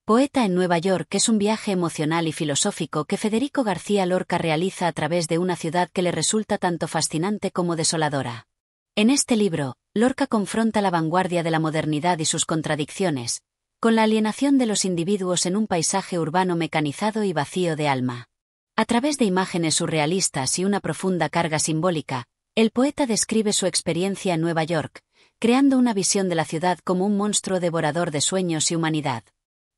Poeta en Nueva York es un viaje emocional y filosófico que Federico García Lorca realiza a través de una ciudad que le resulta tanto fascinante como desoladora. En este libro, Lorca confronta la vanguardia de la modernidad y sus contradicciones, con la alienación de los individuos en un paisaje urbano mecanizado y vacío de alma. A través de imágenes surrealistas y una profunda carga simbólica, el poeta describe su experiencia en Nueva York, creando una visión de la ciudad como un monstruo devorador de sueños y humanidad.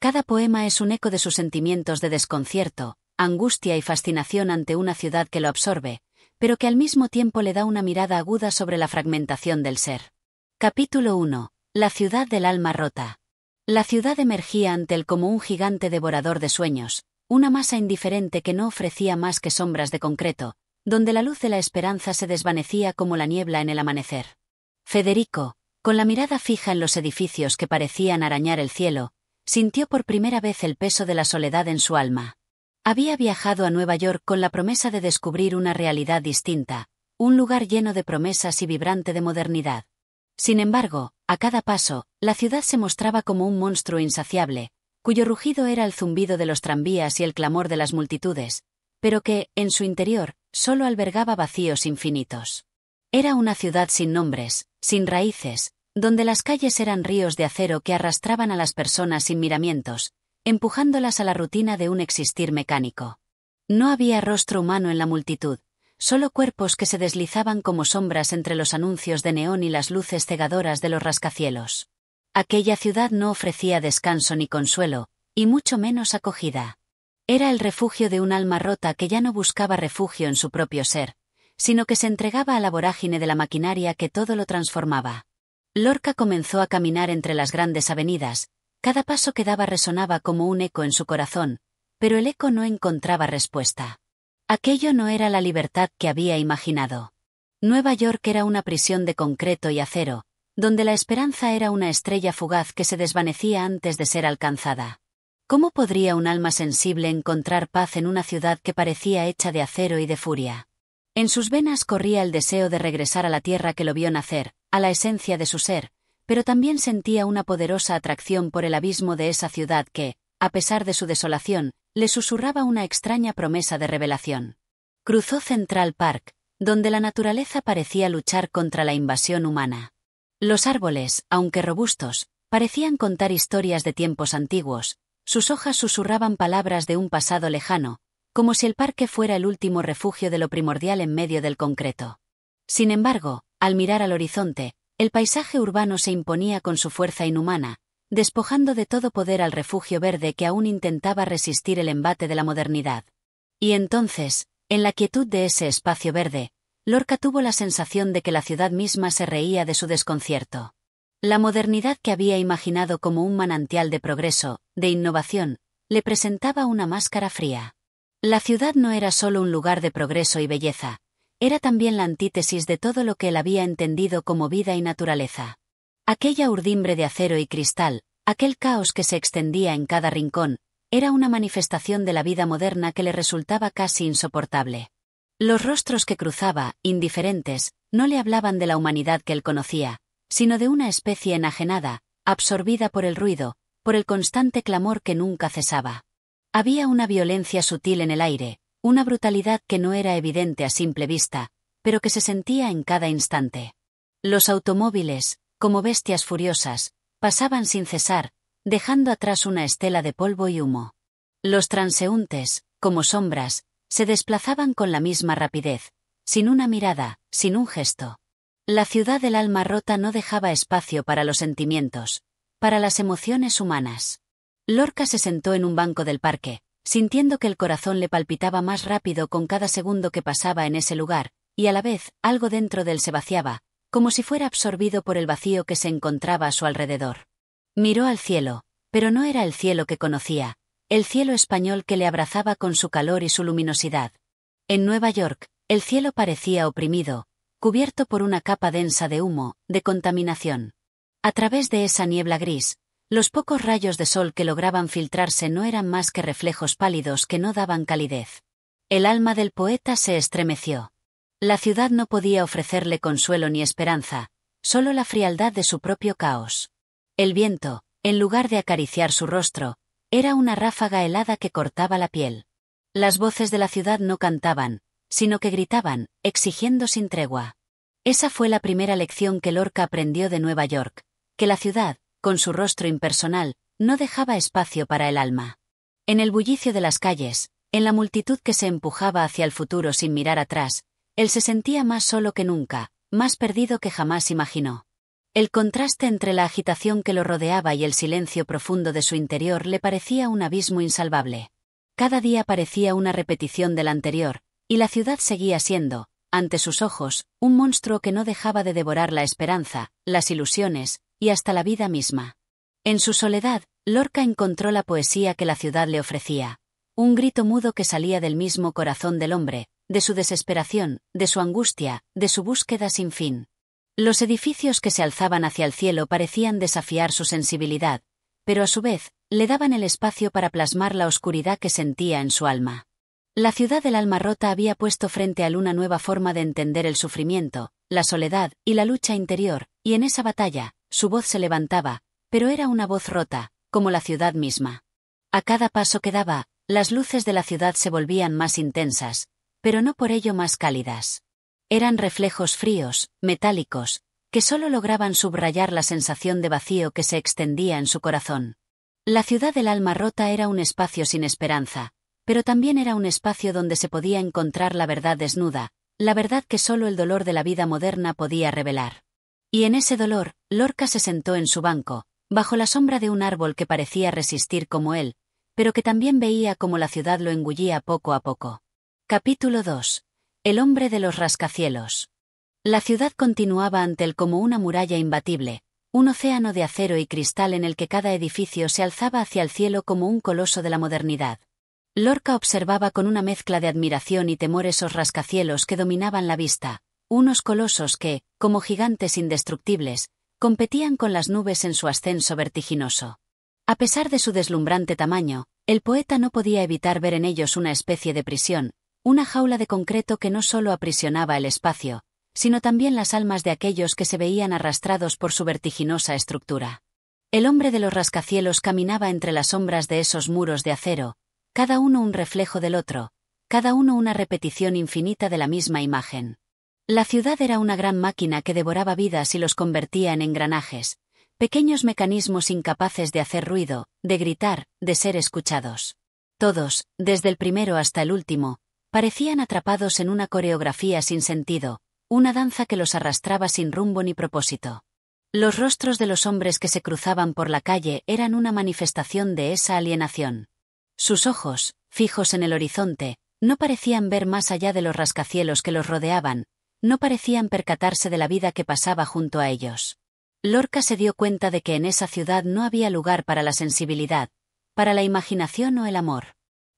Cada poema es un eco de sus sentimientos de desconcierto, angustia y fascinación ante una ciudad que lo absorbe, pero que al mismo tiempo le da una mirada aguda sobre la fragmentación del ser. Capítulo 1. La ciudad del alma rota. La ciudad emergía ante él como un gigante devorador de sueños, una masa indiferente que no ofrecía más que sombras de concreto, donde la luz de la esperanza se desvanecía como la niebla en el amanecer. Federico, con la mirada fija en los edificios que parecían arañar el cielo, sintió por primera vez el peso de la soledad en su alma. Había viajado a Nueva York con la promesa de descubrir una realidad distinta, un lugar lleno de promesas y vibrante de modernidad. Sin embargo, a cada paso, la ciudad se mostraba como un monstruo insaciable, cuyo rugido era el zumbido de los tranvías y el clamor de las multitudes, pero que, en su interior, solo albergaba vacíos infinitos. Era una ciudad sin nombres, sin raíces, donde las calles eran ríos de acero que arrastraban a las personas sin miramientos, empujándolas a la rutina de un existir mecánico. No había rostro humano en la multitud, solo cuerpos que se deslizaban como sombras entre los anuncios de neón y las luces cegadoras de los rascacielos. Aquella ciudad no ofrecía descanso ni consuelo, y mucho menos acogida. Era el refugio de un alma rota que ya no buscaba refugio en su propio ser, sino que se entregaba a la vorágine de la maquinaria que todo lo transformaba. Lorca comenzó a caminar entre las grandes avenidas, cada paso que daba resonaba como un eco en su corazón, pero el eco no encontraba respuesta. Aquello no era la libertad que había imaginado. Nueva York era una prisión de concreto y acero, donde la esperanza era una estrella fugaz que se desvanecía antes de ser alcanzada. ¿Cómo podría un alma sensible encontrar paz en una ciudad que parecía hecha de acero y de furia? En sus venas corría el deseo de regresar a la tierra que lo vio nacer, a la esencia de su ser, pero también sentía una poderosa atracción por el abismo de esa ciudad que, a pesar de su desolación, le susurraba una extraña promesa de revelación. Cruzó Central Park, donde la naturaleza parecía luchar contra la invasión humana. Los árboles, aunque robustos, parecían contar historias de tiempos antiguos, sus hojas susurraban palabras de un pasado lejano, como si el parque fuera el último refugio de lo primordial en medio del concreto. Sin embargo, al mirar al horizonte, el paisaje urbano se imponía con su fuerza inhumana, despojando de todo poder al refugio verde que aún intentaba resistir el embate de la modernidad. Y entonces, en la quietud de ese espacio verde, Lorca tuvo la sensación de que la ciudad misma se reía de su desconcierto. La modernidad que había imaginado como un manantial de progreso, de innovación, le presentaba una máscara fría. La ciudad no era solo un lugar de progreso y belleza, era también la antítesis de todo lo que él había entendido como vida y naturaleza. Aquella urdimbre de acero y cristal, aquel caos que se extendía en cada rincón, era una manifestación de la vida moderna que le resultaba casi insoportable. Los rostros que cruzaba, indiferentes, no le hablaban de la humanidad que él conocía, sino de una especie enajenada, absorbida por el ruido, por el constante clamor que nunca cesaba. Había una violencia sutil en el aire, una brutalidad que no era evidente a simple vista, pero que se sentía en cada instante. Los automóviles, como bestias furiosas, pasaban sin cesar, dejando atrás una estela de polvo y humo. Los transeúntes, como sombras, se desplazaban con la misma rapidez, sin una mirada, sin un gesto. La ciudad del alma rota no dejaba espacio para los sentimientos, para las emociones humanas. Lorca se sentó en un banco del parque, sintiendo que el corazón le palpitaba más rápido con cada segundo que pasaba en ese lugar, y a la vez, algo dentro de él se vaciaba, como si fuera absorbido por el vacío que se encontraba a su alrededor. Miró al cielo, pero no era el cielo que conocía, el cielo español que le abrazaba con su calor y su luminosidad. En Nueva York, el cielo parecía oprimido, cubierto por una capa densa de humo, de contaminación. A través de esa niebla gris, los pocos rayos de sol que lograban filtrarse no eran más que reflejos pálidos que no daban calidez. El alma del poeta se estremeció. La ciudad no podía ofrecerle consuelo ni esperanza, solo la frialdad de su propio caos. El viento, en lugar de acariciar su rostro, era una ráfaga helada que cortaba la piel. Las voces de la ciudad no cantaban, sino que gritaban, exigiendo sin tregua. Esa fue la primera lección que Lorca aprendió de Nueva York, que la ciudad, con su rostro impersonal, no dejaba espacio para el alma. En el bullicio de las calles, en la multitud que se empujaba hacia el futuro sin mirar atrás, él se sentía más solo que nunca, más perdido que jamás imaginó. El contraste entre la agitación que lo rodeaba y el silencio profundo de su interior le parecía un abismo insalvable. Cada día parecía una repetición del anterior, y la ciudad seguía siendo, ante sus ojos, un monstruo que no dejaba de devorar la esperanza, las ilusiones, y hasta la vida misma. En su soledad, Lorca encontró la poesía que la ciudad le ofrecía, un grito mudo que salía del mismo corazón del hombre, de su desesperación, de su angustia, de su búsqueda sin fin. Los edificios que se alzaban hacia el cielo parecían desafiar su sensibilidad, pero a su vez, le daban el espacio para plasmar la oscuridad que sentía en su alma. La ciudad del alma rota había puesto frente a él una nueva forma de entender el sufrimiento, la soledad y la lucha interior, y en esa batalla, su voz se levantaba, pero era una voz rota, como la ciudad misma. A cada paso que daba, las luces de la ciudad se volvían más intensas, pero no por ello más cálidas. Eran reflejos fríos, metálicos, que solo lograban subrayar la sensación de vacío que se extendía en su corazón. La ciudad del alma rota era un espacio sin esperanza, pero también era un espacio donde se podía encontrar la verdad desnuda, la verdad que solo el dolor de la vida moderna podía revelar. Y en ese dolor, Lorca se sentó en su banco, bajo la sombra de un árbol que parecía resistir como él, pero que también veía cómo la ciudad lo engullía poco a poco. Capítulo 2. El hombre de los rascacielos. La ciudad continuaba ante él como una muralla imbatible, un océano de acero y cristal en el que cada edificio se alzaba hacia el cielo como un coloso de la modernidad. Lorca observaba con una mezcla de admiración y temor esos rascacielos que dominaban la vista, unos colosos que, como gigantes indestructibles, competían con las nubes en su ascenso vertiginoso. A pesar de su deslumbrante tamaño, el poeta no podía evitar ver en ellos una especie de prisión, una jaula de concreto que no solo aprisionaba el espacio, sino también las almas de aquellos que se veían arrastrados por su vertiginosa estructura. El hombre de los rascacielos caminaba entre las sombras de esos muros de acero, cada uno un reflejo del otro, cada uno una repetición infinita de la misma imagen. La ciudad era una gran máquina que devoraba vidas y los convertía en engranajes, pequeños mecanismos incapaces de hacer ruido, de gritar, de ser escuchados. Todos, desde el primero hasta el último, parecían atrapados en una coreografía sin sentido, una danza que los arrastraba sin rumbo ni propósito. Los rostros de los hombres que se cruzaban por la calle eran una manifestación de esa alienación. Sus ojos, fijos en el horizonte, no parecían ver más allá de los rascacielos que los rodeaban, no parecían percatarse de la vida que pasaba junto a ellos. Lorca se dio cuenta de que en esa ciudad no había lugar para la sensibilidad, para la imaginación o el amor.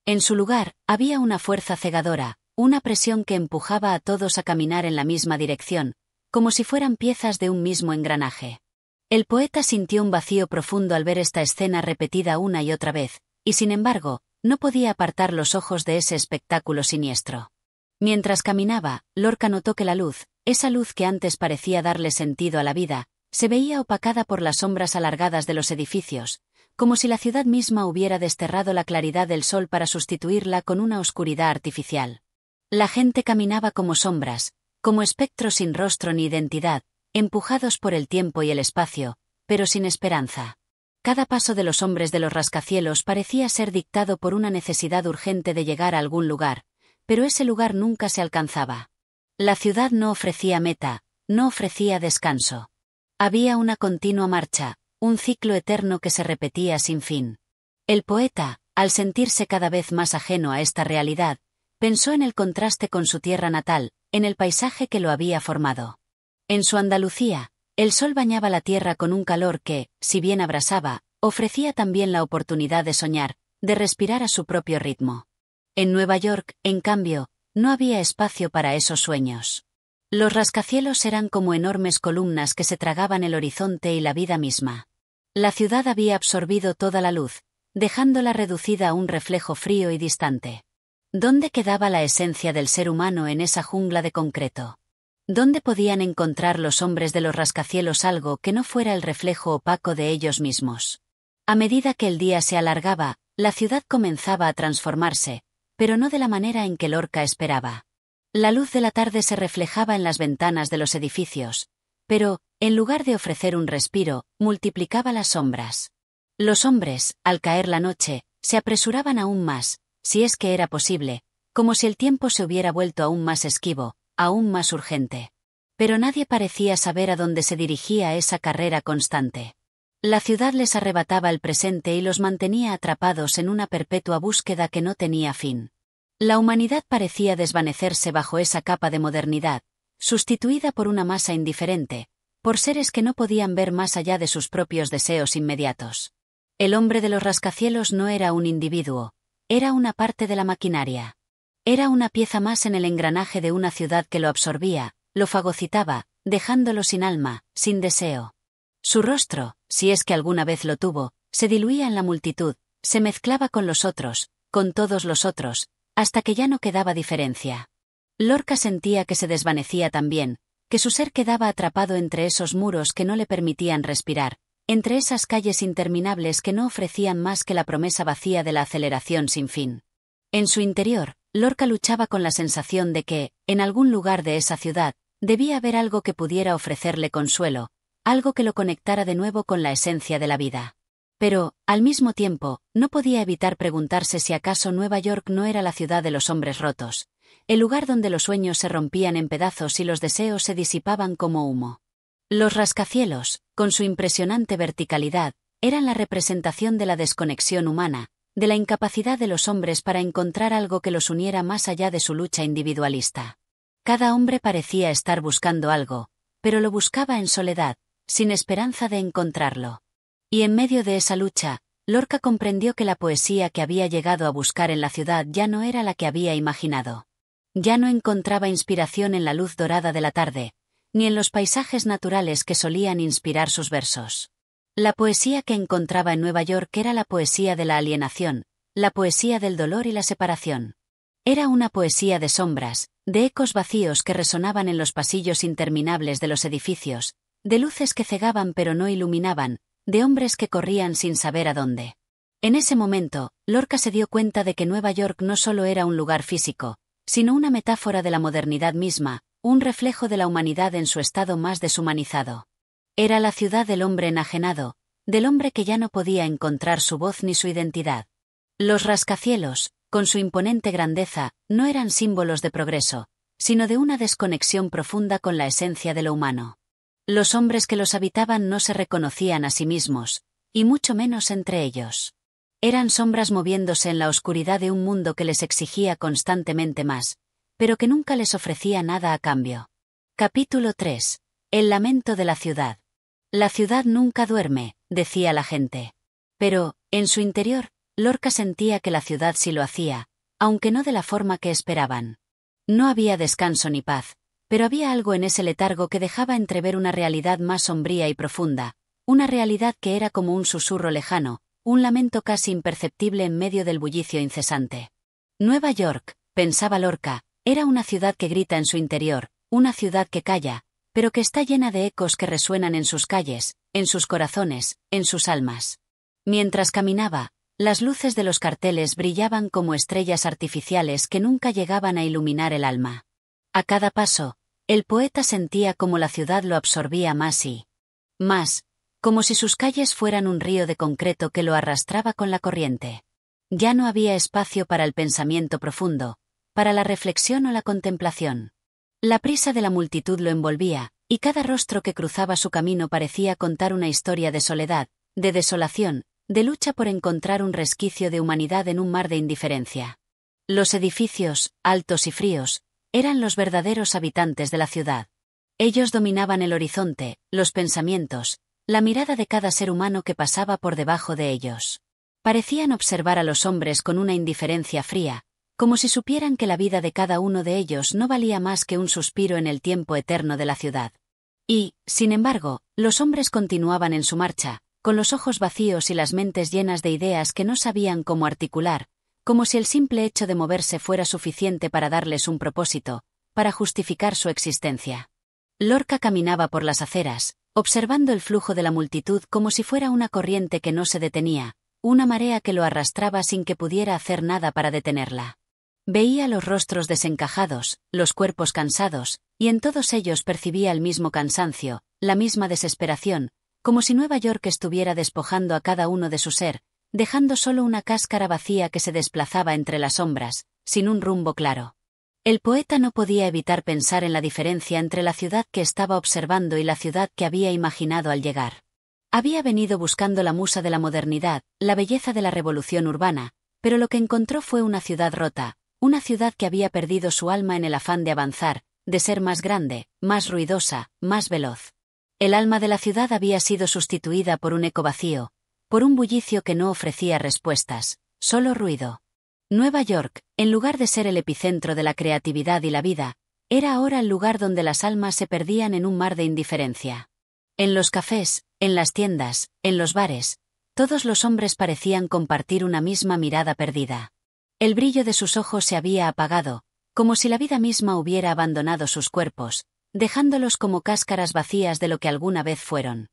En su lugar, había una fuerza cegadora, una presión que empujaba a todos a caminar en la misma dirección, como si fueran piezas de un mismo engranaje. El poeta sintió un vacío profundo al ver esta escena repetida una y otra vez, y sin embargo, no podía apartar los ojos de ese espectáculo siniestro. Mientras caminaba, Lorca notó que la luz, esa luz que antes parecía darle sentido a la vida, se veía opacada por las sombras alargadas de los edificios, como si la ciudad misma hubiera desterrado la claridad del sol para sustituirla con una oscuridad artificial. La gente caminaba como sombras, como espectros sin rostro ni identidad, empujados por el tiempo y el espacio, pero sin esperanza. Cada paso de los hombres de los rascacielos parecía ser dictado por una necesidad urgente de llegar a algún lugar, pero ese lugar nunca se alcanzaba. La ciudad no ofrecía meta, no ofrecía descanso. Había una continua marcha, un ciclo eterno que se repetía sin fin. El poeta, al sentirse cada vez más ajeno a esta realidad, pensó en el contraste con su tierra natal, en el paisaje que lo había formado. En su Andalucía, el sol bañaba la tierra con un calor que, si bien abrasaba, ofrecía también la oportunidad de soñar, de respirar a su propio ritmo. En Nueva York, en cambio, no había espacio para esos sueños. Los rascacielos eran como enormes columnas que se tragaban el horizonte y la vida misma. La ciudad había absorbido toda la luz, dejándola reducida a un reflejo frío y distante. ¿Dónde quedaba la esencia del ser humano en esa jungla de concreto? ¿Dónde podían encontrar los hombres de los rascacielos algo que no fuera el reflejo opaco de ellos mismos? A medida que el día se alargaba, la ciudad comenzaba a transformarse, pero no de la manera en que Lorca esperaba. La luz de la tarde se reflejaba en las ventanas de los edificios, pero, en lugar de ofrecer un respiro, multiplicaba las sombras. Los hombres, al caer la noche, se apresuraban aún más, si es que era posible, como si el tiempo se hubiera vuelto aún más esquivo, aún más urgente. Pero nadie parecía saber a dónde se dirigía esa carrera constante. La ciudad les arrebataba el presente y los mantenía atrapados en una perpetua búsqueda que no tenía fin. La humanidad parecía desvanecerse bajo esa capa de modernidad, sustituida por una masa indiferente, por seres que no podían ver más allá de sus propios deseos inmediatos. El hombre de los rascacielos no era un individuo, era una parte de la maquinaria. Era una pieza más en el engranaje de una ciudad que lo absorbía, lo fagocitaba, dejándolo sin alma, sin deseo. Su rostro, si es que alguna vez lo tuvo, se diluía en la multitud, se mezclaba con los otros, con todos los otros, hasta que ya no quedaba diferencia. Lorca sentía que se desvanecía también, que su ser quedaba atrapado entre esos muros que no le permitían respirar, entre esas calles interminables que no ofrecían más que la promesa vacía de la aceleración sin fin. En su interior, Lorca luchaba con la sensación de que, en algún lugar de esa ciudad, debía haber algo que pudiera ofrecerle consuelo, algo que lo conectara de nuevo con la esencia de la vida. Pero, al mismo tiempo, no podía evitar preguntarse si acaso Nueva York no era la ciudad de los hombres rotos, el lugar donde los sueños se rompían en pedazos y los deseos se disipaban como humo. Los rascacielos, con su impresionante verticalidad, eran la representación de la desconexión humana, de la incapacidad de los hombres para encontrar algo que los uniera más allá de su lucha individualista. Cada hombre parecía estar buscando algo, pero lo buscaba en soledad, sin esperanza de encontrarlo. Y en medio de esa lucha, Lorca comprendió que la poesía que había llegado a buscar en la ciudad ya no era la que había imaginado. Ya no encontraba inspiración en la luz dorada de la tarde, ni en los paisajes naturales que solían inspirar sus versos. La poesía que encontraba en Nueva York era la poesía de la alienación, la poesía del dolor y la separación. Era una poesía de sombras, de ecos vacíos que resonaban en los pasillos interminables de los edificios, de luces que cegaban pero no iluminaban, de hombres que corrían sin saber a dónde. En ese momento, Lorca se dio cuenta de que Nueva York no solo era un lugar físico, sino una metáfora de la modernidad misma, un reflejo de la humanidad en su estado más deshumanizado. Era la ciudad del hombre enajenado, del hombre que ya no podía encontrar su voz ni su identidad. Los rascacielos, con su imponente grandeza, no eran símbolos de progreso, sino de una desconexión profunda con la esencia de lo humano. Los hombres que los habitaban no se reconocían a sí mismos, y mucho menos entre ellos. Eran sombras moviéndose en la oscuridad de un mundo que les exigía constantemente más, pero que nunca les ofrecía nada a cambio. Capítulo 3. El lamento de la ciudad. La ciudad nunca duerme, decía la gente. Pero, en su interior, Lorca sentía que la ciudad sí lo hacía, aunque no de la forma que esperaban. No había descanso ni paz, pero había algo en ese letargo que dejaba entrever una realidad más sombría y profunda, una realidad que era como un susurro lejano, un lamento casi imperceptible en medio del bullicio incesante. Nueva York, pensaba Lorca, era una ciudad que grita en su interior, una ciudad que calla, pero que está llena de ecos que resuenan en sus calles, en sus corazones, en sus almas. Mientras caminaba, las luces de los carteles brillaban como estrellas artificiales que nunca llegaban a iluminar el alma. A cada paso, el poeta sentía como la ciudad lo absorbía más y más, como si sus calles fueran un río de concreto que lo arrastraba con la corriente. Ya no había espacio para el pensamiento profundo, para la reflexión o la contemplación. La prisa de la multitud lo envolvía, y cada rostro que cruzaba su camino parecía contar una historia de soledad, de desolación, de lucha por encontrar un resquicio de humanidad en un mar de indiferencia. Los edificios, altos y fríos, eran los verdaderos habitantes de la ciudad. Ellos dominaban el horizonte, los pensamientos, la mirada de cada ser humano que pasaba por debajo de ellos. Parecían observar a los hombres con una indiferencia fría, como si supieran que la vida de cada uno de ellos no valía más que un suspiro en el tiempo eterno de la ciudad. Y, sin embargo, los hombres continuaban en su marcha, con los ojos vacíos y las mentes llenas de ideas que no sabían cómo articular, como si el simple hecho de moverse fuera suficiente para darles un propósito, para justificar su existencia. Lorca caminaba por las aceras, observando el flujo de la multitud como si fuera una corriente que no se detenía, una marea que lo arrastraba sin que pudiera hacer nada para detenerla. Veía los rostros desencajados, los cuerpos cansados, y en todos ellos percibía el mismo cansancio, la misma desesperación, como si Nueva York estuviera despojando a cada uno de su ser, dejando solo una cáscara vacía que se desplazaba entre las sombras, sin un rumbo claro. El poeta no podía evitar pensar en la diferencia entre la ciudad que estaba observando y la ciudad que había imaginado al llegar. Había venido buscando la musa de la modernidad, la belleza de la revolución urbana, pero lo que encontró fue una ciudad rota, una ciudad que había perdido su alma en el afán de avanzar, de ser más grande, más ruidosa, más veloz. El alma de la ciudad había sido sustituida por un eco vacío, por un bullicio que no ofrecía respuestas, solo ruido. Nueva York, en lugar de ser el epicentro de la creatividad y la vida, era ahora el lugar donde las almas se perdían en un mar de indiferencia. En los cafés, en las tiendas, en los bares, todos los hombres parecían compartir una misma mirada perdida. El brillo de sus ojos se había apagado, como si la vida misma hubiera abandonado sus cuerpos, dejándolos como cáscaras vacías de lo que alguna vez fueron.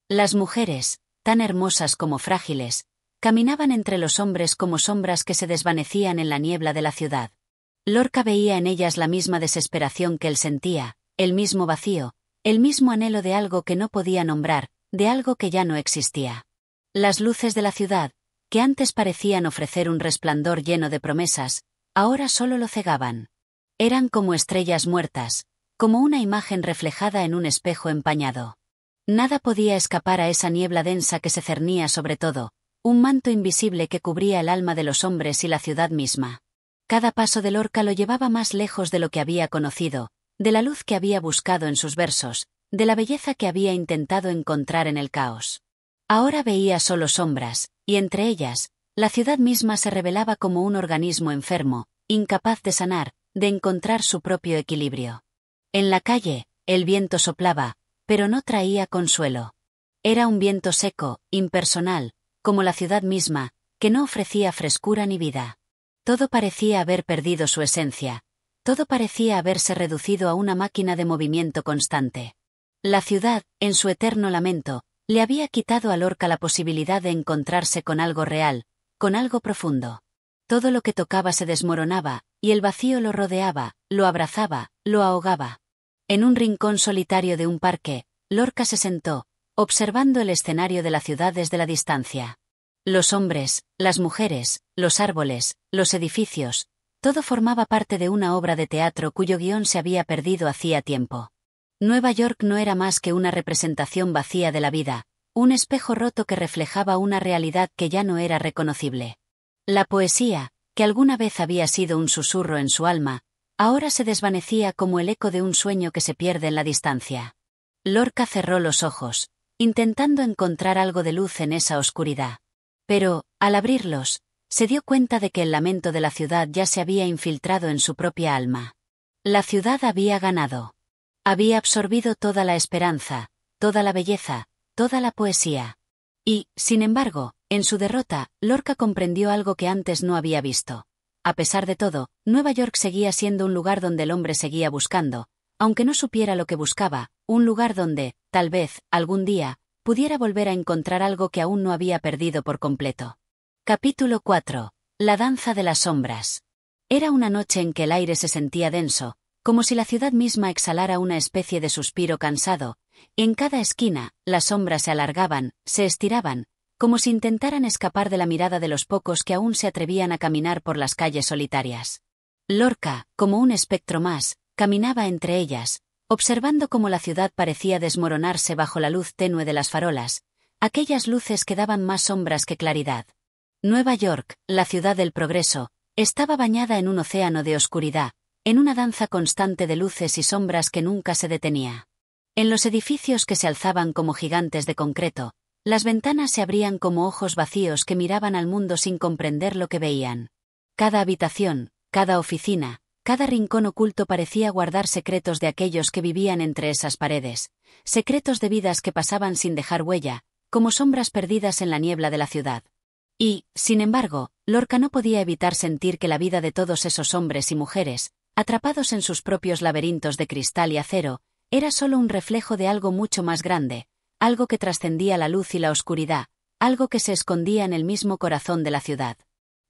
Las mujeres, tan hermosas como frágiles, caminaban entre los hombres como sombras que se desvanecían en la niebla de la ciudad. Lorca veía en ellas la misma desesperación que él sentía, el mismo vacío, el mismo anhelo de algo que no podía nombrar, de algo que ya no existía. Las luces de la ciudad, que antes parecían ofrecer un resplandor lleno de promesas, ahora solo lo cegaban. Eran como estrellas muertas, como una imagen reflejada en un espejo empañado. Nada podía escapar a esa niebla densa que se cernía sobre todo, un manto invisible que cubría el alma de los hombres y la ciudad misma. Cada paso de Lorca lo llevaba más lejos de lo que había conocido, de la luz que había buscado en sus versos, de la belleza que había intentado encontrar en el caos. Ahora veía solo sombras, y entre ellas, la ciudad misma se revelaba como un organismo enfermo, incapaz de sanar, de encontrar su propio equilibrio. En la calle, el viento soplaba, pero no traía consuelo. Era un viento seco, impersonal, como la ciudad misma, que no ofrecía frescura ni vida. Todo parecía haber perdido su esencia, todo parecía haberse reducido a una máquina de movimiento constante. La ciudad, en su eterno lamento, le había quitado a Lorca la posibilidad de encontrarse con algo real, con algo profundo. Todo lo que tocaba se desmoronaba, y el vacío lo rodeaba, lo abrazaba, lo ahogaba. En un rincón solitario de un parque, Lorca se sentó, observando el escenario de la ciudad desde la distancia. Los hombres, las mujeres, los árboles, los edificios, todo formaba parte de una obra de teatro cuyo guión se había perdido hacía tiempo. Nueva York no era más que una representación vacía de la vida, un espejo roto que reflejaba una realidad que ya no era reconocible. La poesía, que alguna vez había sido un susurro en su alma, ahora se desvanecía como el eco de un sueño que se pierde en la distancia. Lorca cerró los ojos, intentando encontrar algo de luz en esa oscuridad. Pero, al abrirlos, se dio cuenta de que el lamento de la ciudad ya se había infiltrado en su propia alma. La ciudad había ganado. Había absorbido toda la esperanza, toda la belleza, toda la poesía. Y, sin embargo, en su derrota, Lorca comprendió algo que antes no había visto. A pesar de todo, Nueva York seguía siendo un lugar donde el hombre seguía buscando, aunque no supiera lo que buscaba, un lugar donde, tal vez, algún día, pudiera volver a encontrar algo que aún no había perdido por completo. Capítulo 4. La danza de las sombras. Era una noche en que el aire se sentía denso, como si la ciudad misma exhalara una especie de suspiro cansado, y en cada esquina, las sombras se alargaban, se estiraban, como si intentaran escapar de la mirada de los pocos que aún se atrevían a caminar por las calles solitarias. Lorca, como un espectro más, caminaba entre ellas, observando cómo la ciudad parecía desmoronarse bajo la luz tenue de las farolas, aquellas luces que daban más sombras que claridad. Nueva York, la ciudad del progreso, estaba bañada en un océano de oscuridad, en una danza constante de luces y sombras que nunca se detenía. En los edificios que se alzaban como gigantes de concreto, las ventanas se abrían como ojos vacíos que miraban al mundo sin comprender lo que veían. Cada habitación, cada oficina, cada rincón oculto parecía guardar secretos de aquellos que vivían entre esas paredes, secretos de vidas que pasaban sin dejar huella, como sombras perdidas en la niebla de la ciudad. Y, sin embargo, Lorca no podía evitar sentir que la vida de todos esos hombres y mujeres, atrapados en sus propios laberintos de cristal y acero, era solo un reflejo de algo mucho más grande, algo que trascendía la luz y la oscuridad, algo que se escondía en el mismo corazón de la ciudad.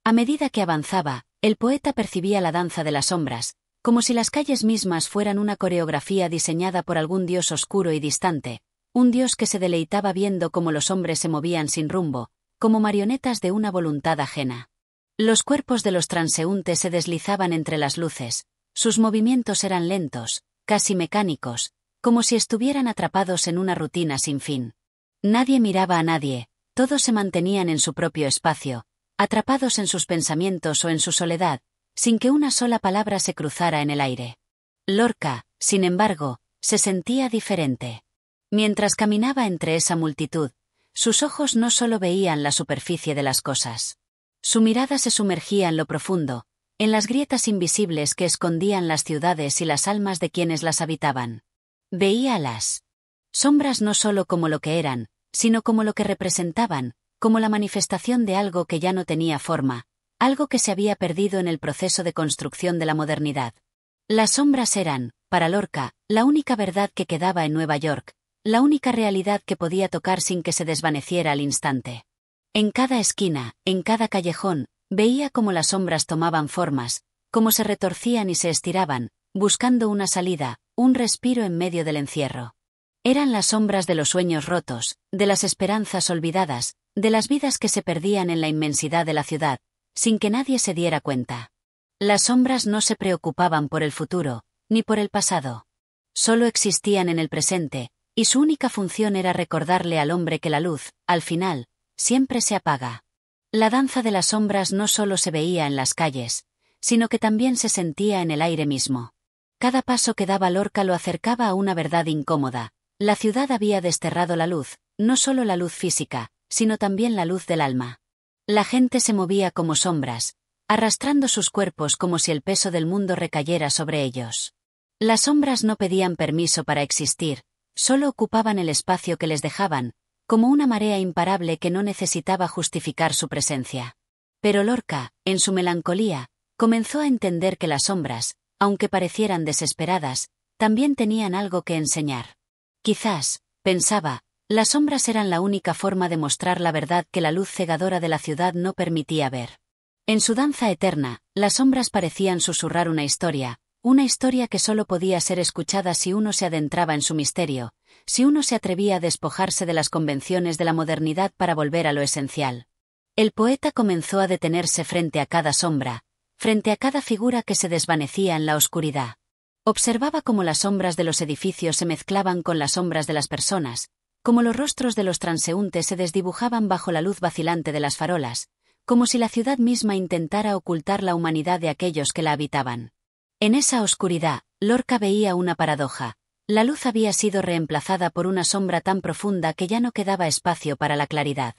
A medida que avanzaba, el poeta percibía la danza de las sombras, como si las calles mismas fueran una coreografía diseñada por algún dios oscuro y distante, un dios que se deleitaba viendo cómo los hombres se movían sin rumbo, como marionetas de una voluntad ajena. Los cuerpos de los transeúntes se deslizaban entre las luces, sus movimientos eran lentos, casi mecánicos, como si estuvieran atrapados en una rutina sin fin. Nadie miraba a nadie, todos se mantenían en su propio espacio, atrapados en sus pensamientos o en su soledad, sin que una sola palabra se cruzara en el aire. Lorca, sin embargo, se sentía diferente. Mientras caminaba entre esa multitud, sus ojos no solo veían la superficie de las cosas. Su mirada se sumergía en lo profundo, en las grietas invisibles que escondían las ciudades y las almas de quienes las habitaban. Veía a las sombras no solo como lo que eran, sino como lo que representaban, como la manifestación de algo que ya no tenía forma, algo que se había perdido en el proceso de construcción de la modernidad. Las sombras eran, para Lorca, la única verdad que quedaba en Nueva York, la única realidad que podía tocar sin que se desvaneciera al instante. En cada esquina, en cada callejón, veía cómo las sombras tomaban formas, cómo se retorcían y se estiraban, buscando una salida, un respiro en medio del encierro. Eran las sombras de los sueños rotos, de las esperanzas olvidadas, de las vidas que se perdían en la inmensidad de la ciudad, sin que nadie se diera cuenta. Las sombras no se preocupaban por el futuro, ni por el pasado. Solo existían en el presente, y su única función era recordarle al hombre que la luz, al final, siempre se apaga. La danza de las sombras no solo se veía en las calles, sino que también se sentía en el aire mismo. Cada paso que daba Lorca lo acercaba a una verdad incómoda. La ciudad había desterrado la luz, no solo la luz física, sino también la luz del alma. La gente se movía como sombras, arrastrando sus cuerpos como si el peso del mundo recayera sobre ellos. Las sombras no pedían permiso para existir, solo ocupaban el espacio que les dejaban, como una marea imparable que no necesitaba justificar su presencia. Pero Lorca, en su melancolía, comenzó a entender que las sombras, aunque parecieran desesperadas, también tenían algo que enseñar. Quizás, pensaba, las sombras eran la única forma de mostrar la verdad que la luz cegadora de la ciudad no permitía ver. En su danza eterna, las sombras parecían susurrar una historia que solo podía ser escuchada si uno se adentraba en su misterio, si uno se atrevía a despojarse de las convenciones de la modernidad para volver a lo esencial. El poeta comenzó a detenerse frente a cada sombra, frente a cada figura que se desvanecía en la oscuridad. Observaba cómo las sombras de los edificios se mezclaban con las sombras de las personas, cómo los rostros de los transeúntes se desdibujaban bajo la luz vacilante de las farolas, como si la ciudad misma intentara ocultar la humanidad de aquellos que la habitaban. En esa oscuridad, Lorca veía una paradoja. La luz había sido reemplazada por una sombra tan profunda que ya no quedaba espacio para la claridad.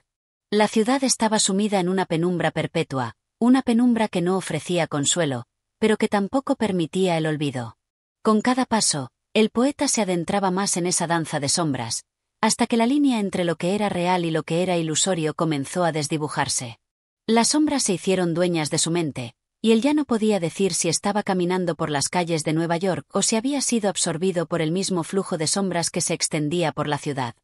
La ciudad estaba sumida en una penumbra perpetua, una penumbra que no ofrecía consuelo, pero que tampoco permitía el olvido. Con cada paso, el poeta se adentraba más en esa danza de sombras, hasta que la línea entre lo que era real y lo que era ilusorio comenzó a desdibujarse. Las sombras se hicieron dueñas de su mente, y él ya no podía decir si estaba caminando por las calles de Nueva York o si había sido absorbido por el mismo flujo de sombras que se extendía por la ciudad.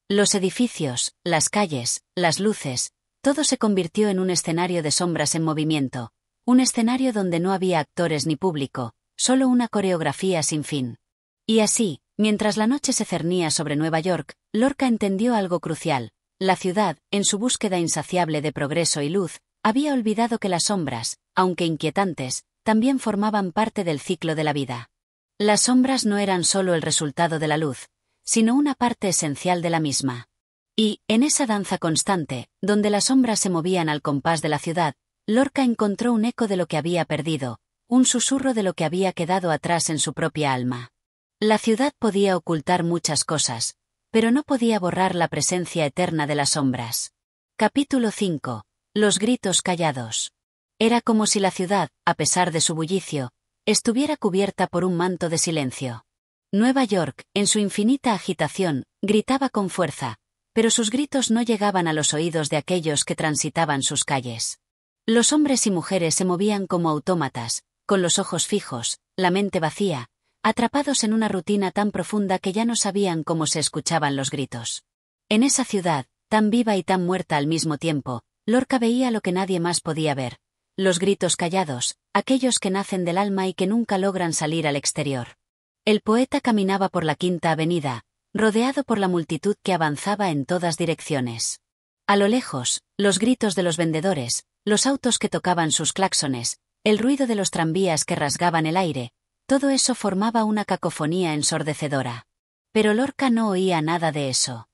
Los edificios, las calles, las luces, todo se convirtió en un escenario de sombras en movimiento, un escenario donde no había actores ni público, solo una coreografía sin fin. Y así, mientras la noche se cernía sobre Nueva York, Lorca entendió algo crucial. La ciudad, en su búsqueda insaciable de progreso y luz, había olvidado que las sombras, aunque inquietantes, también formaban parte del ciclo de la vida. Las sombras no eran solo el resultado de la luz, sino una parte esencial de la misma. Y, en esa danza constante, donde las sombras se movían al compás de la ciudad, Lorca encontró un eco de lo que había perdido, un susurro de lo que había quedado atrás en su propia alma. La ciudad podía ocultar muchas cosas, pero no podía borrar la presencia eterna de las sombras. Capítulo 5. Los gritos callados. Era como si la ciudad, a pesar de su bullicio, estuviera cubierta por un manto de silencio. Nueva York, en su infinita agitación, gritaba con fuerza, pero sus gritos no llegaban a los oídos de aquellos que transitaban sus calles. Los hombres y mujeres se movían como autómatas, con los ojos fijos, la mente vacía, atrapados en una rutina tan profunda que ya no sabían cómo se escuchaban los gritos. En esa ciudad, tan viva y tan muerta al mismo tiempo, Lorca veía lo que nadie más podía ver: los gritos callados, aquellos que nacen del alma y que nunca logran salir al exterior. El poeta caminaba por la Quinta Avenida, rodeado por la multitud que avanzaba en todas direcciones. A lo lejos, los gritos de los vendedores, los autos que tocaban sus claxones, el ruido de los tranvías que rasgaban el aire, todo eso formaba una cacofonía ensordecedora. Pero Lorca no oía nada de eso.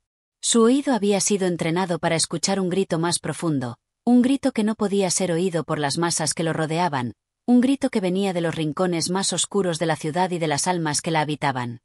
Su oído había sido entrenado para escuchar un grito más profundo, un grito que no podía ser oído por las masas que lo rodeaban, un grito que venía de los rincones más oscuros de la ciudad y de las almas que la habitaban.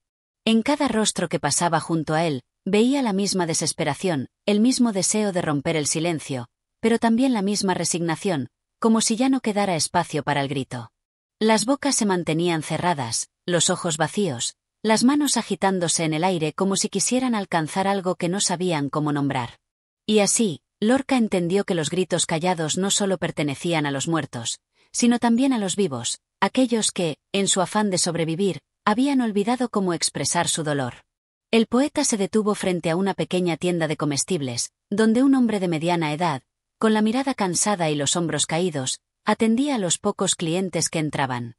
En cada rostro que pasaba junto a él, veía la misma desesperación, el mismo deseo de romper el silencio, pero también la misma resignación, como si ya no quedara espacio para el grito. Las bocas se mantenían cerradas, los ojos vacíos, las manos agitándose en el aire como si quisieran alcanzar algo que no sabían cómo nombrar. Y así, Lorca entendió que los gritos callados no solo pertenecían a los muertos, sino también a los vivos, aquellos que, en su afán de sobrevivir, habían olvidado cómo expresar su dolor. El poeta se detuvo frente a una pequeña tienda de comestibles, donde un hombre de mediana edad, con la mirada cansada y los hombros caídos, atendía a los pocos clientes que entraban.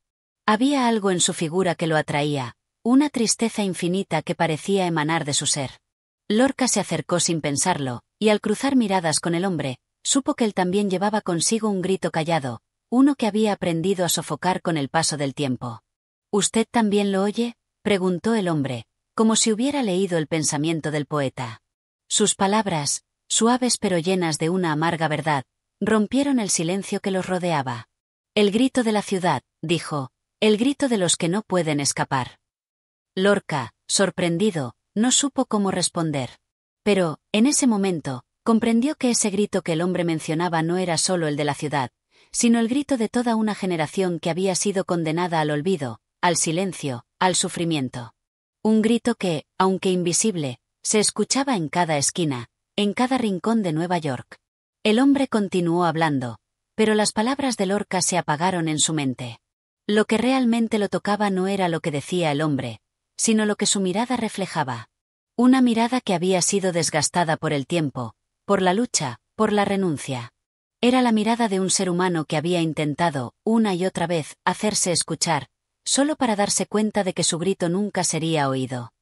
Había algo en su figura que lo atraía, una tristeza infinita que parecía emanar de su ser. Lorca se acercó sin pensarlo, y al cruzar miradas con el hombre, supo que él también llevaba consigo un grito callado, uno que había aprendido a sofocar con el paso del tiempo. ¿Usted también lo oye?, preguntó el hombre, como si hubiera leído el pensamiento del poeta. Sus palabras, suaves pero llenas de una amarga verdad, rompieron el silencio que los rodeaba. El grito de la ciudad, dijo, el grito de los que no pueden escapar. Lorca, sorprendido, no supo cómo responder. Pero, en ese momento, comprendió que ese grito que el hombre mencionaba no era solo el de la ciudad, sino el grito de toda una generación que había sido condenada al olvido, al silencio, al sufrimiento. Un grito que, aunque invisible, se escuchaba en cada esquina, en cada rincón de Nueva York. El hombre continuó hablando, pero las palabras de Lorca se apagaron en su mente. Lo que realmente lo tocaba no era lo que decía el hombre, sino lo que su mirada reflejaba. Una mirada que había sido desgastada por el tiempo, por la lucha, por la renuncia. Era la mirada de un ser humano que había intentado, una y otra vez, hacerse escuchar, solo para darse cuenta de que su grito nunca sería oído.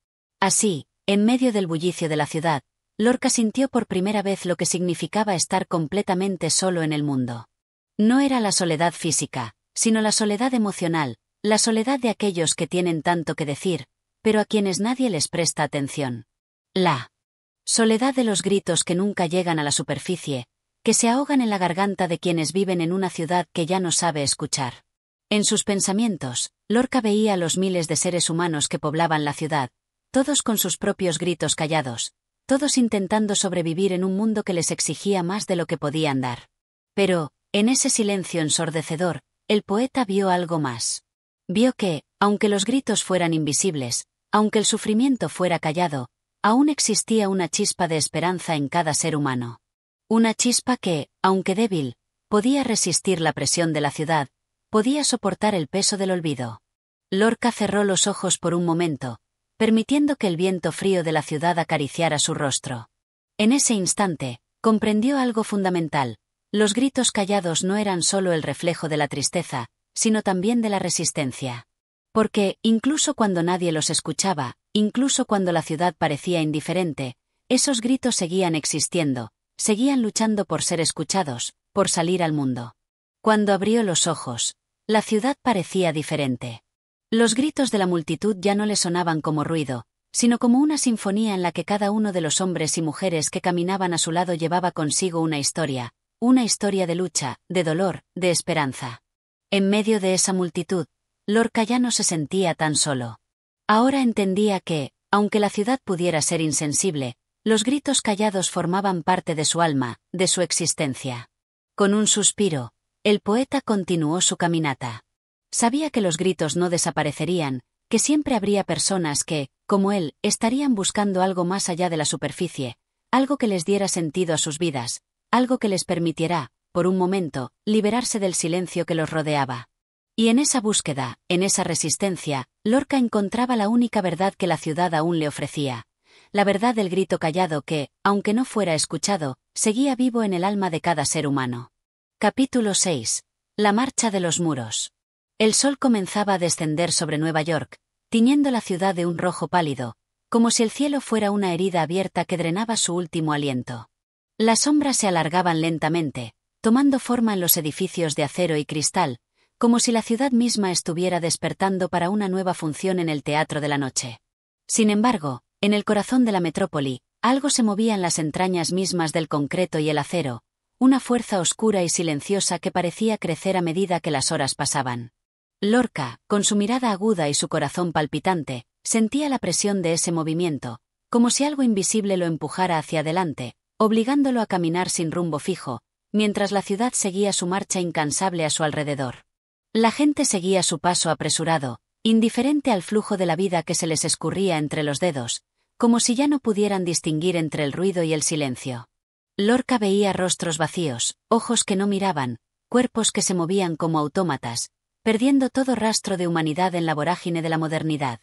Así, en medio del bullicio de la ciudad, Lorca sintió por primera vez lo que significaba estar completamente solo en el mundo. No era la soledad física, sino la soledad emocional, la soledad de aquellos que tienen tanto que decir, pero a quienes nadie les presta atención. La soledad de los gritos que nunca llegan a la superficie, que se ahogan en la garganta de quienes viven en una ciudad que ya no sabe escuchar. En sus pensamientos, Lorca veía a los miles de seres humanos que poblaban la ciudad, todos con sus propios gritos callados, todos intentando sobrevivir en un mundo que les exigía más de lo que podían dar. Pero, en ese silencio ensordecedor, el poeta vio algo más. Vio que, aunque los gritos fueran invisibles, aunque el sufrimiento fuera callado, aún existía una chispa de esperanza en cada ser humano. Una chispa que, aunque débil, podía resistir la presión de la ciudad, podía soportar el peso del olvido. Lorca cerró los ojos por un momento, permitiendo que el viento frío de la ciudad acariciara su rostro. En ese instante, comprendió algo fundamental: los gritos callados no eran solo el reflejo de la tristeza, sino también de la resistencia. Porque, incluso cuando nadie los escuchaba, incluso cuando la ciudad parecía indiferente, esos gritos seguían existiendo, seguían luchando por ser escuchados, por salir al mundo. Cuando abrió los ojos, la ciudad parecía diferente. Los gritos de la multitud ya no le sonaban como ruido, sino como una sinfonía en la que cada uno de los hombres y mujeres que caminaban a su lado llevaba consigo una historia de lucha, de dolor, de esperanza. En medio de esa multitud, Lorca ya no se sentía tan solo. Ahora entendía que, aunque la ciudad pudiera ser insensible, los gritos callados formaban parte de su alma, de su existencia. Con un suspiro, el poeta continuó su caminata. Sabía que los gritos no desaparecerían, que siempre habría personas que, como él, estarían buscando algo más allá de la superficie, algo que les diera sentido a sus vidas, algo que les permitiera, por un momento, liberarse del silencio que los rodeaba. Y en esa búsqueda, en esa resistencia, Lorca encontraba la única verdad que la ciudad aún le ofrecía: la verdad del grito callado que, aunque no fuera escuchado, seguía vivo en el alma de cada ser humano. Capítulo 6. La marcha de los muros. El sol comenzaba a descender sobre Nueva York, tiñendo la ciudad de un rojo pálido, como si el cielo fuera una herida abierta que drenaba su último aliento. Las sombras se alargaban lentamente, tomando forma en los edificios de acero y cristal, como si la ciudad misma estuviera despertando para una nueva función en el teatro de la noche. Sin embargo, en el corazón de la metrópoli, algo se movía en las entrañas mismas del concreto y el acero, una fuerza oscura y silenciosa que parecía crecer a medida que las horas pasaban. Lorca, con su mirada aguda y su corazón palpitante, sentía la presión de ese movimiento, como si algo invisible lo empujara hacia adelante, obligándolo a caminar sin rumbo fijo, mientras la ciudad seguía su marcha incansable a su alrededor. La gente seguía su paso apresurado, indiferente al flujo de la vida que se les escurría entre los dedos, como si ya no pudieran distinguir entre el ruido y el silencio. Lorca veía rostros vacíos, ojos que no miraban, cuerpos que se movían como autómatas, perdiendo todo rastro de humanidad en la vorágine de la modernidad.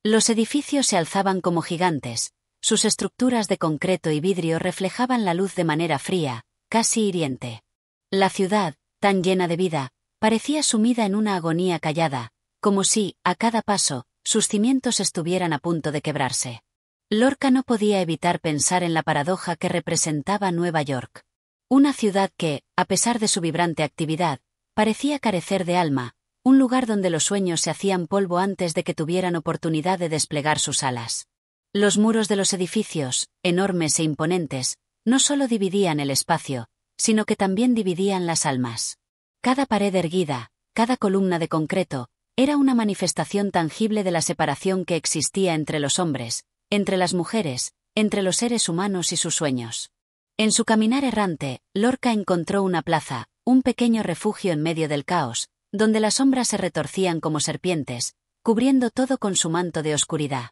Los edificios se alzaban como gigantes, sus estructuras de concreto y vidrio reflejaban la luz de manera fría, casi hiriente. La ciudad, tan llena de vida, parecía sumida en una agonía callada, como si, a cada paso, sus cimientos estuvieran a punto de quebrarse. Lorca no podía evitar pensar en la paradoja que representaba Nueva York. Una ciudad que, a pesar de su vibrante actividad, parecía carecer de alma, un lugar donde los sueños se hacían polvo antes de que tuvieran oportunidad de desplegar sus alas. Los muros de los edificios, enormes e imponentes, no solo dividían el espacio, sino que también dividían las almas. Cada pared erguida, cada columna de concreto, era una manifestación tangible de la separación que existía entre los hombres, entre las mujeres, entre los seres humanos y sus sueños. En su caminar errante, Lorca encontró una plaza, un pequeño refugio en medio del caos, donde las sombras se retorcían como serpientes, cubriendo todo con su manto de oscuridad.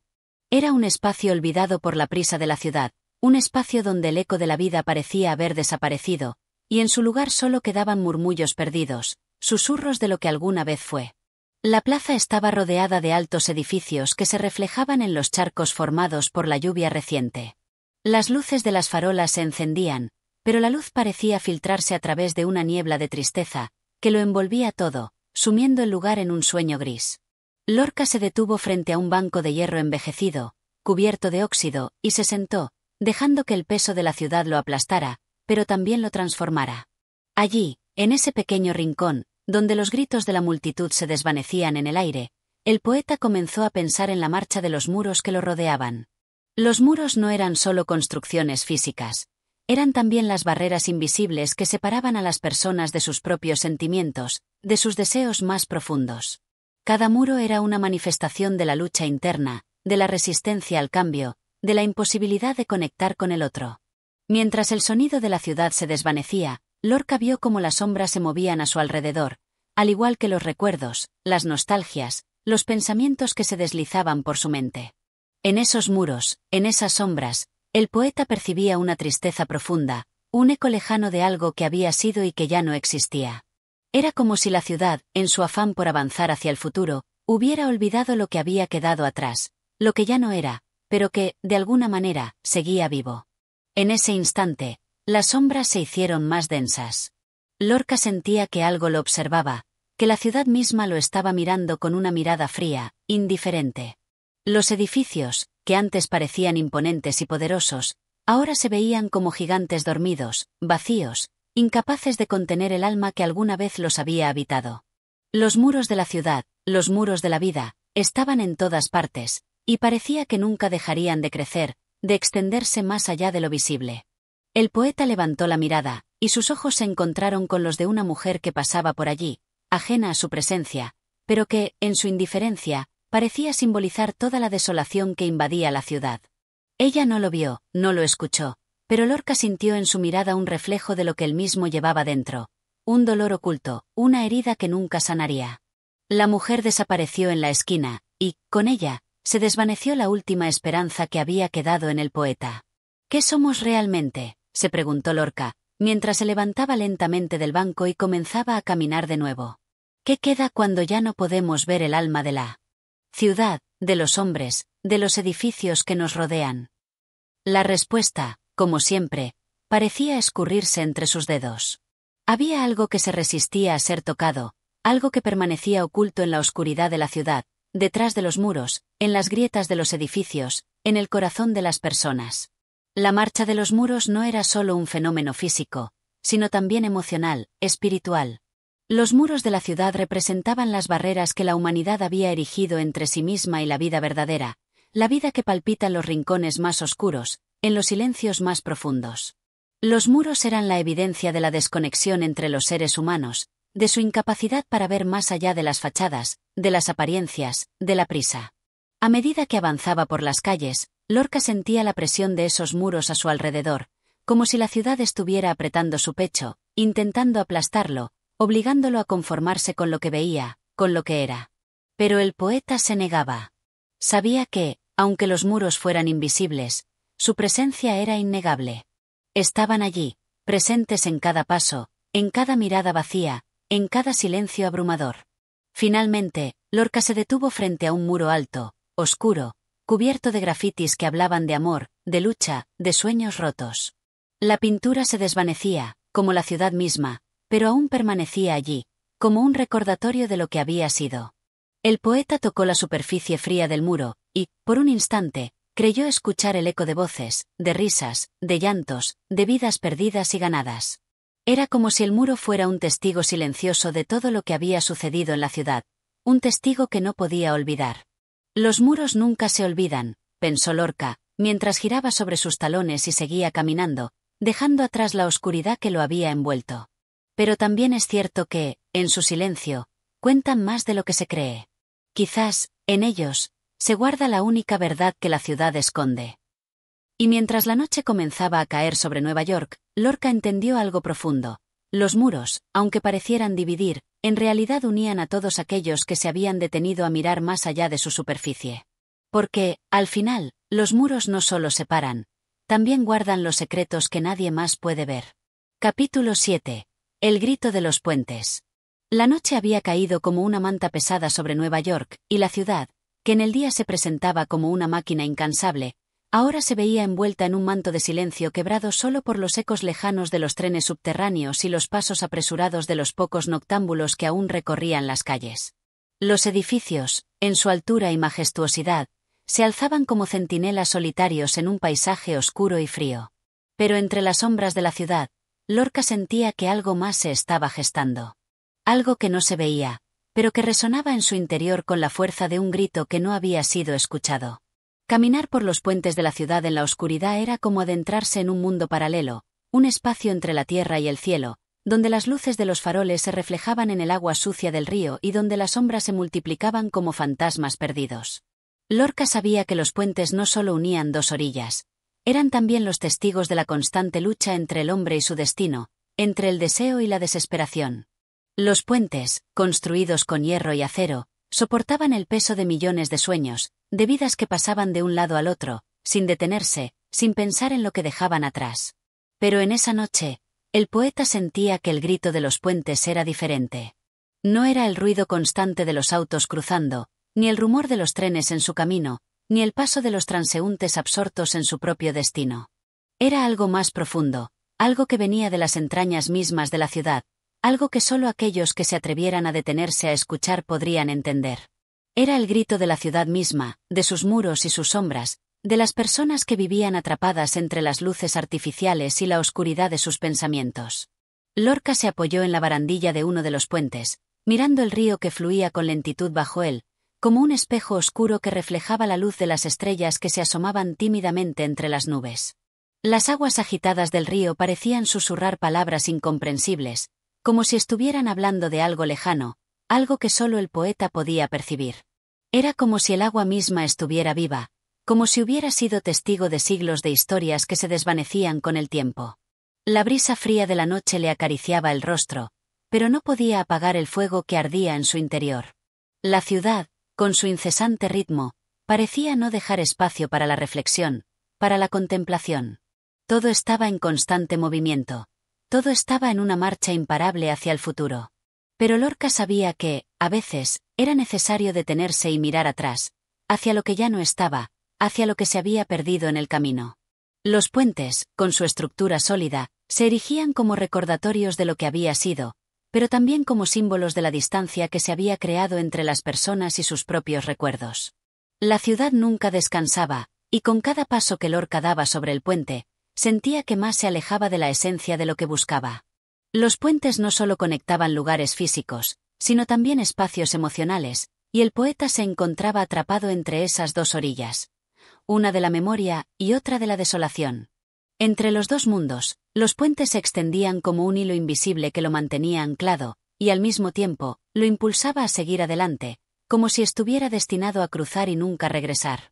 Era un espacio olvidado por la prisa de la ciudad, un espacio donde el eco de la vida parecía haber desaparecido, y en su lugar solo quedaban murmullos perdidos, susurros de lo que alguna vez fue. La plaza estaba rodeada de altos edificios que se reflejaban en los charcos formados por la lluvia reciente. Las luces de las farolas se encendían, pero la luz parecía filtrarse a través de una niebla de tristeza, que lo envolvía todo, sumiendo el lugar en un sueño gris. Lorca se detuvo frente a un banco de hierro envejecido, cubierto de óxido, y se sentó, dejando que el peso de la ciudad lo aplastara, pero también lo transformara. Allí, en ese pequeño rincón, donde los gritos de la multitud se desvanecían en el aire, el poeta comenzó a pensar en la marcha de los muros que lo rodeaban. Los muros no eran solo construcciones físicas, eran también las barreras invisibles que separaban a las personas de sus propios sentimientos, de sus deseos más profundos. Cada muro era una manifestación de la lucha interna, de la resistencia al cambio, de la imposibilidad de conectar con el otro. Mientras el sonido de la ciudad se desvanecía, Lorca vio cómo las sombras se movían a su alrededor, al igual que los recuerdos, las nostalgias, los pensamientos que se deslizaban por su mente. En esos muros, en esas sombras, el poeta percibía una tristeza profunda, un eco lejano de algo que había sido y que ya no existía. Era como si la ciudad, en su afán por avanzar hacia el futuro, hubiera olvidado lo que había quedado atrás, lo que ya no era, pero que, de alguna manera, seguía vivo. En ese instante, las sombras se hicieron más densas. Lorca sentía que algo lo observaba, que la ciudad misma lo estaba mirando con una mirada fría, indiferente. Los edificios, que antes parecían imponentes y poderosos, ahora se veían como gigantes dormidos, vacíos, incapaces de contener el alma que alguna vez los había habitado. Los muros de la ciudad, los muros de la vida, estaban en todas partes, y parecía que nunca dejarían de crecer, de extenderse más allá de lo visible. El poeta levantó la mirada, y sus ojos se encontraron con los de una mujer que pasaba por allí, ajena a su presencia, pero que, en su indiferencia, parecía simbolizar toda la desolación que invadía la ciudad. Ella no lo vio, no lo escuchó, pero Lorca sintió en su mirada un reflejo de lo que él mismo llevaba dentro, un dolor oculto, una herida que nunca sanaría. La mujer desapareció en la esquina, y, con ella, se desvaneció la última esperanza que había quedado en el poeta. ¿Qué somos realmente?, se preguntó Lorca, mientras se levantaba lentamente del banco y comenzaba a caminar de nuevo. ¿Qué queda cuando ya no podemos ver el alma de la ciudad, de los hombres, de los edificios que nos rodean? La respuesta, como siempre, parecía escurrirse entre sus dedos. Había algo que se resistía a ser tocado, algo que permanecía oculto en la oscuridad de la ciudad, detrás de los muros, en las grietas de los edificios, en el corazón de las personas. La marcha de los muros no era solo un fenómeno físico, sino también emocional, espiritual. Los muros de la ciudad representaban las barreras que la humanidad había erigido entre sí misma y la vida verdadera, la vida que palpita en los rincones más oscuros, en los silencios más profundos. Los muros eran la evidencia de la desconexión entre los seres humanos, de su incapacidad para ver más allá de las fachadas, de las apariencias, de la prisa. A medida que avanzaba por las calles, Lorca sentía la presión de esos muros a su alrededor, como si la ciudad estuviera apretando su pecho, intentando aplastarlo, obligándolo a conformarse con lo que veía, con lo que era. Pero el poeta se negaba. Sabía que, aunque los muros fueran invisibles, su presencia era innegable. Estaban allí, presentes en cada paso, en cada mirada vacía, en cada silencio abrumador. Finalmente, Lorca se detuvo frente a un muro alto, oscuro, cubierto de grafitis que hablaban de amor, de lucha, de sueños rotos. La pintura se desvanecía, como la ciudad misma, pero aún permanecía allí, como un recordatorio de lo que había sido. El poeta tocó la superficie fría del muro, y, por un instante, creyó escuchar el eco de voces, de risas, de llantos, de vidas perdidas y ganadas. Era como si el muro fuera un testigo silencioso de todo lo que había sucedido en la ciudad, un testigo que no podía olvidar. Los muros nunca se olvidan, pensó Lorca, mientras giraba sobre sus talones y seguía caminando, dejando atrás la oscuridad que lo había envuelto. Pero también es cierto que, en su silencio, cuentan más de lo que se cree. Quizás, en ellos, se guarda la única verdad que la ciudad esconde. Y mientras la noche comenzaba a caer sobre Nueva York, Lorca entendió algo profundo. Los muros, aunque parecieran dividir, en realidad unían a todos aquellos que se habían detenido a mirar más allá de su superficie. Porque, al final, los muros no solo separan, también guardan los secretos que nadie más puede ver. Capítulo 7. El grito de los puentes. La noche había caído como una manta pesada sobre Nueva York, y la ciudad, que en el día se presentaba como una máquina incansable, ahora se veía envuelta en un manto de silencio quebrado solo por los ecos lejanos de los trenes subterráneos y los pasos apresurados de los pocos noctámbulos que aún recorrían las calles. Los edificios, en su altura y majestuosidad, se alzaban como centinelas solitarios en un paisaje oscuro y frío. Pero entre las sombras de la ciudad, Lorca sentía que algo más se estaba gestando. Algo que no se veía, pero que resonaba en su interior con la fuerza de un grito que no había sido escuchado. Caminar por los puentes de la ciudad en la oscuridad era como adentrarse en un mundo paralelo, un espacio entre la tierra y el cielo, donde las luces de los faroles se reflejaban en el agua sucia del río y donde las sombras se multiplicaban como fantasmas perdidos. Lorca sabía que los puentes no solo unían dos orillas, eran también los testigos de la constante lucha entre el hombre y su destino, entre el deseo y la desesperación. Los puentes, construidos con hierro y acero, soportaban el peso de millones de sueños, de vidas que pasaban de un lado al otro, sin detenerse, sin pensar en lo que dejaban atrás. Pero en esa noche, el poeta sentía que el grito de los puentes era diferente. No era el ruido constante de los autos cruzando, ni el rumor de los trenes en su camino, ni el paso de los transeúntes absortos en su propio destino. Era algo más profundo, algo que venía de las entrañas mismas de la ciudad, algo que solo aquellos que se atrevieran a detenerse a escuchar podrían entender. Era el grito de la ciudad misma, de sus muros y sus sombras, de las personas que vivían atrapadas entre las luces artificiales y la oscuridad de sus pensamientos. Lorca se apoyó en la barandilla de uno de los puentes, mirando el río que fluía con lentitud bajo él, como un espejo oscuro que reflejaba la luz de las estrellas que se asomaban tímidamente entre las nubes. Las aguas agitadas del río parecían susurrar palabras incomprensibles, como si estuvieran hablando de algo lejano, algo que solo el poeta podía percibir. Era como si el agua misma estuviera viva, como si hubiera sido testigo de siglos de historias que se desvanecían con el tiempo. La brisa fría de la noche le acariciaba el rostro, pero no podía apagar el fuego que ardía en su interior. La ciudad, con su incesante ritmo, parecía no dejar espacio para la reflexión, para la contemplación. Todo estaba en constante movimiento, todo estaba en una marcha imparable hacia el futuro. Pero Lorca sabía que, a veces, era necesario detenerse y mirar atrás, hacia lo que ya no estaba, hacia lo que se había perdido en el camino. Los puentes, con su estructura sólida, se erigían como recordatorios de lo que había sido, pero también como símbolos de la distancia que se había creado entre las personas y sus propios recuerdos. La ciudad nunca descansaba, y con cada paso que Lorca daba sobre el puente, sentía que más se alejaba de la esencia de lo que buscaba. Los puentes no solo conectaban lugares físicos, sino también espacios emocionales, y el poeta se encontraba atrapado entre esas dos orillas, una de la memoria y otra de la desolación. Entre los dos mundos, los puentes se extendían como un hilo invisible que lo mantenía anclado, y al mismo tiempo, lo impulsaba a seguir adelante, como si estuviera destinado a cruzar y nunca regresar.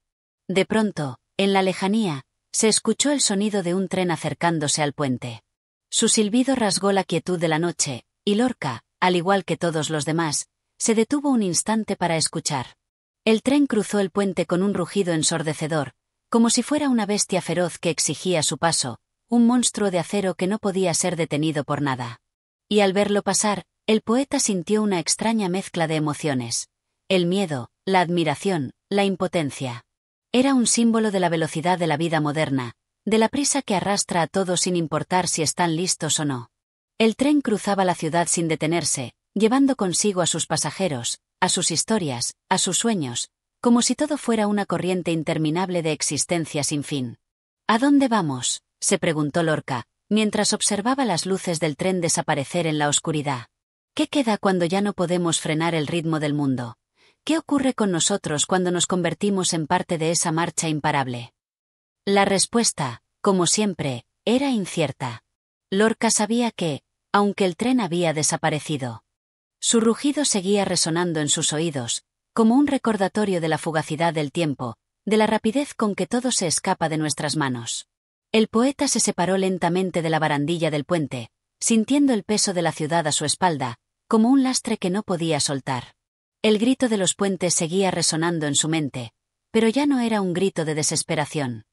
De pronto, en la lejanía, se escuchó el sonido de un tren acercándose al puente. Su silbido rasgó la quietud de la noche, y Lorca, al igual que todos los demás, se detuvo un instante para escuchar. El tren cruzó el puente con un rugido ensordecedor, como si fuera una bestia feroz que exigía su paso, un monstruo de acero que no podía ser detenido por nada. Y al verlo pasar, el poeta sintió una extraña mezcla de emociones: el miedo, la admiración, la impotencia. Era un símbolo de la velocidad de la vida moderna, de la prisa que arrastra a todos sin importar si están listos o no. El tren cruzaba la ciudad sin detenerse, llevando consigo a sus pasajeros, a sus historias, a sus sueños, como si todo fuera una corriente interminable de existencia sin fin. ¿A dónde vamos?, se preguntó Lorca, mientras observaba las luces del tren desaparecer en la oscuridad. ¿Qué queda cuando ya no podemos frenar el ritmo del mundo? ¿Qué ocurre con nosotros cuando nos convertimos en parte de esa marcha imparable? La respuesta, como siempre, era incierta. Lorca sabía que, aunque el tren había desaparecido, su rugido seguía resonando en sus oídos, como un recordatorio de la fugacidad del tiempo, de la rapidez con que todo se escapa de nuestras manos. El poeta se separó lentamente de la barandilla del puente, sintiendo el peso de la ciudad a su espalda, como un lastre que no podía soltar. El grito de los puentes seguía resonando en su mente, pero ya no era un grito de desesperación.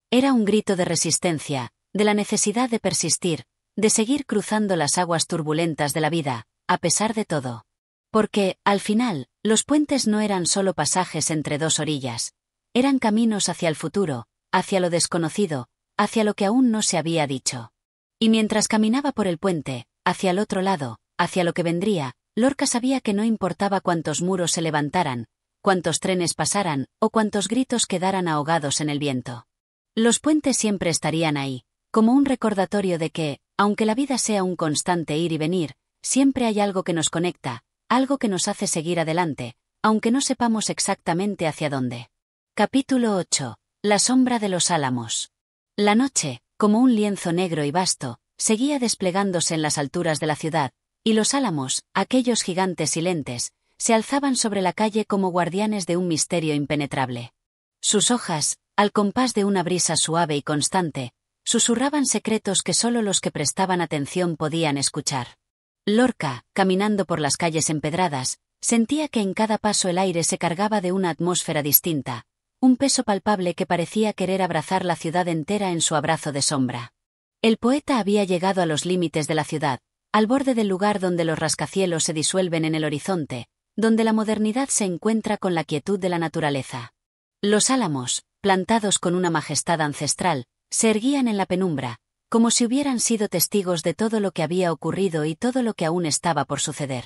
Era un grito de resistencia, de la necesidad de persistir, de seguir cruzando las aguas turbulentas de la vida, a pesar de todo. Porque, al final, los puentes no eran solo pasajes entre dos orillas, eran caminos hacia el futuro, hacia lo desconocido, hacia lo que aún no se había dicho. Y mientras caminaba por el puente, hacia el otro lado, hacia lo que vendría, Lorca sabía que no importaba cuántos muros se levantaran, cuántos trenes pasaran, o cuántos gritos quedaran ahogados en el viento. Los puentes siempre estarían ahí, como un recordatorio de que, aunque la vida sea un constante ir y venir, siempre hay algo que nos conecta, algo que nos hace seguir adelante, aunque no sepamos exactamente hacia dónde. Capítulo 8. La sombra de los álamos. La noche, como un lienzo negro y vasto, seguía desplegándose en las alturas de la ciudad, y los álamos, aquellos gigantes silentes, se alzaban sobre la calle como guardianes de un misterio impenetrable. Sus hojas, al compás de una brisa suave y constante, susurraban secretos que solo los que prestaban atención podían escuchar. Lorca, caminando por las calles empedradas, sentía que en cada paso el aire se cargaba de una atmósfera distinta, un peso palpable que parecía querer abrazar la ciudad entera en su abrazo de sombra. El poeta había llegado a los límites de la ciudad, al borde del lugar donde los rascacielos se disuelven en el horizonte, donde la modernidad se encuentra con la quietud de la naturaleza. Los álamos, plantados con una majestad ancestral, se erguían en la penumbra, como si hubieran sido testigos de todo lo que había ocurrido y todo lo que aún estaba por suceder.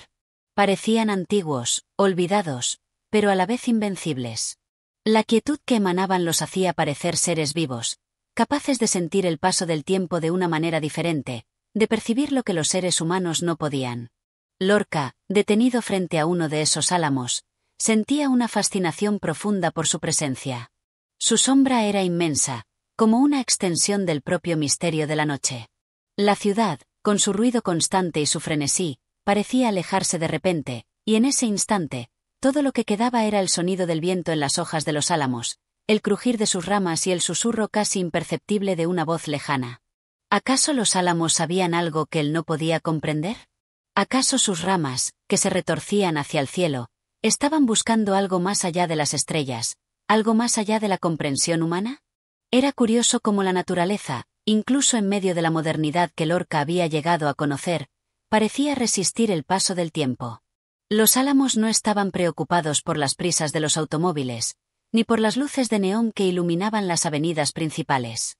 Parecían antiguos, olvidados, pero a la vez invencibles. La quietud que emanaban los hacía parecer seres vivos, capaces de sentir el paso del tiempo de una manera diferente, de percibir lo que los seres humanos no podían. Lorca, detenido frente a uno de esos álamos, sentía una fascinación profunda por su presencia. Su sombra era inmensa, como una extensión del propio misterio de la noche. La ciudad, con su ruido constante y su frenesí, parecía alejarse de repente, y en ese instante, todo lo que quedaba era el sonido del viento en las hojas de los álamos, el crujir de sus ramas y el susurro casi imperceptible de una voz lejana. ¿Acaso los álamos sabían algo que él no podía comprender? ¿Acaso sus ramas, que se retorcían hacia el cielo, estaban buscando algo más allá de las estrellas, algo más allá de la comprensión humana? Era curioso cómo la naturaleza, incluso en medio de la modernidad que Lorca había llegado a conocer, parecía resistir el paso del tiempo. Los álamos no estaban preocupados por las prisas de los automóviles, ni por las luces de neón que iluminaban las avenidas principales.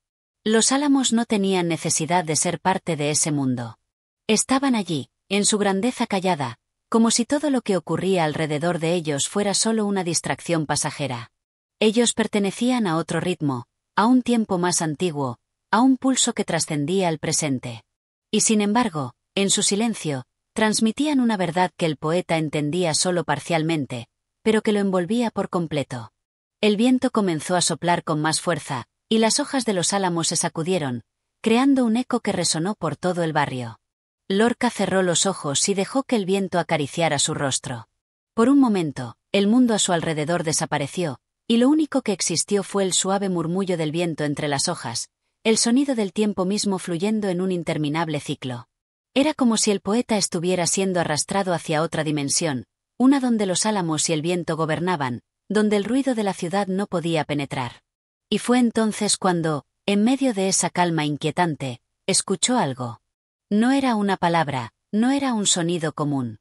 Los álamos no tenían necesidad de ser parte de ese mundo. Estaban allí, en su grandeza callada, como si todo lo que ocurría alrededor de ellos fuera solo una distracción pasajera. Ellos pertenecían a otro ritmo, a un tiempo más antiguo, a un pulso que trascendía el presente. Y sin embargo, en su silencio, transmitían una verdad que el poeta entendía solo parcialmente, pero que lo envolvía por completo. El viento comenzó a soplar con más fuerza, y las hojas de los álamos se sacudieron, creando un eco que resonó por todo el barrio. Lorca cerró los ojos y dejó que el viento acariciara su rostro. Por un momento, el mundo a su alrededor desapareció, y lo único que existió fue el suave murmullo del viento entre las hojas, el sonido del tiempo mismo fluyendo en un interminable ciclo. Era como si el poeta estuviera siendo arrastrado hacia otra dimensión, una donde los álamos y el viento gobernaban, donde el ruido de la ciudad no podía penetrar. Y fue entonces cuando, en medio de esa calma inquietante, escuchó algo. No era una palabra, no era un sonido común.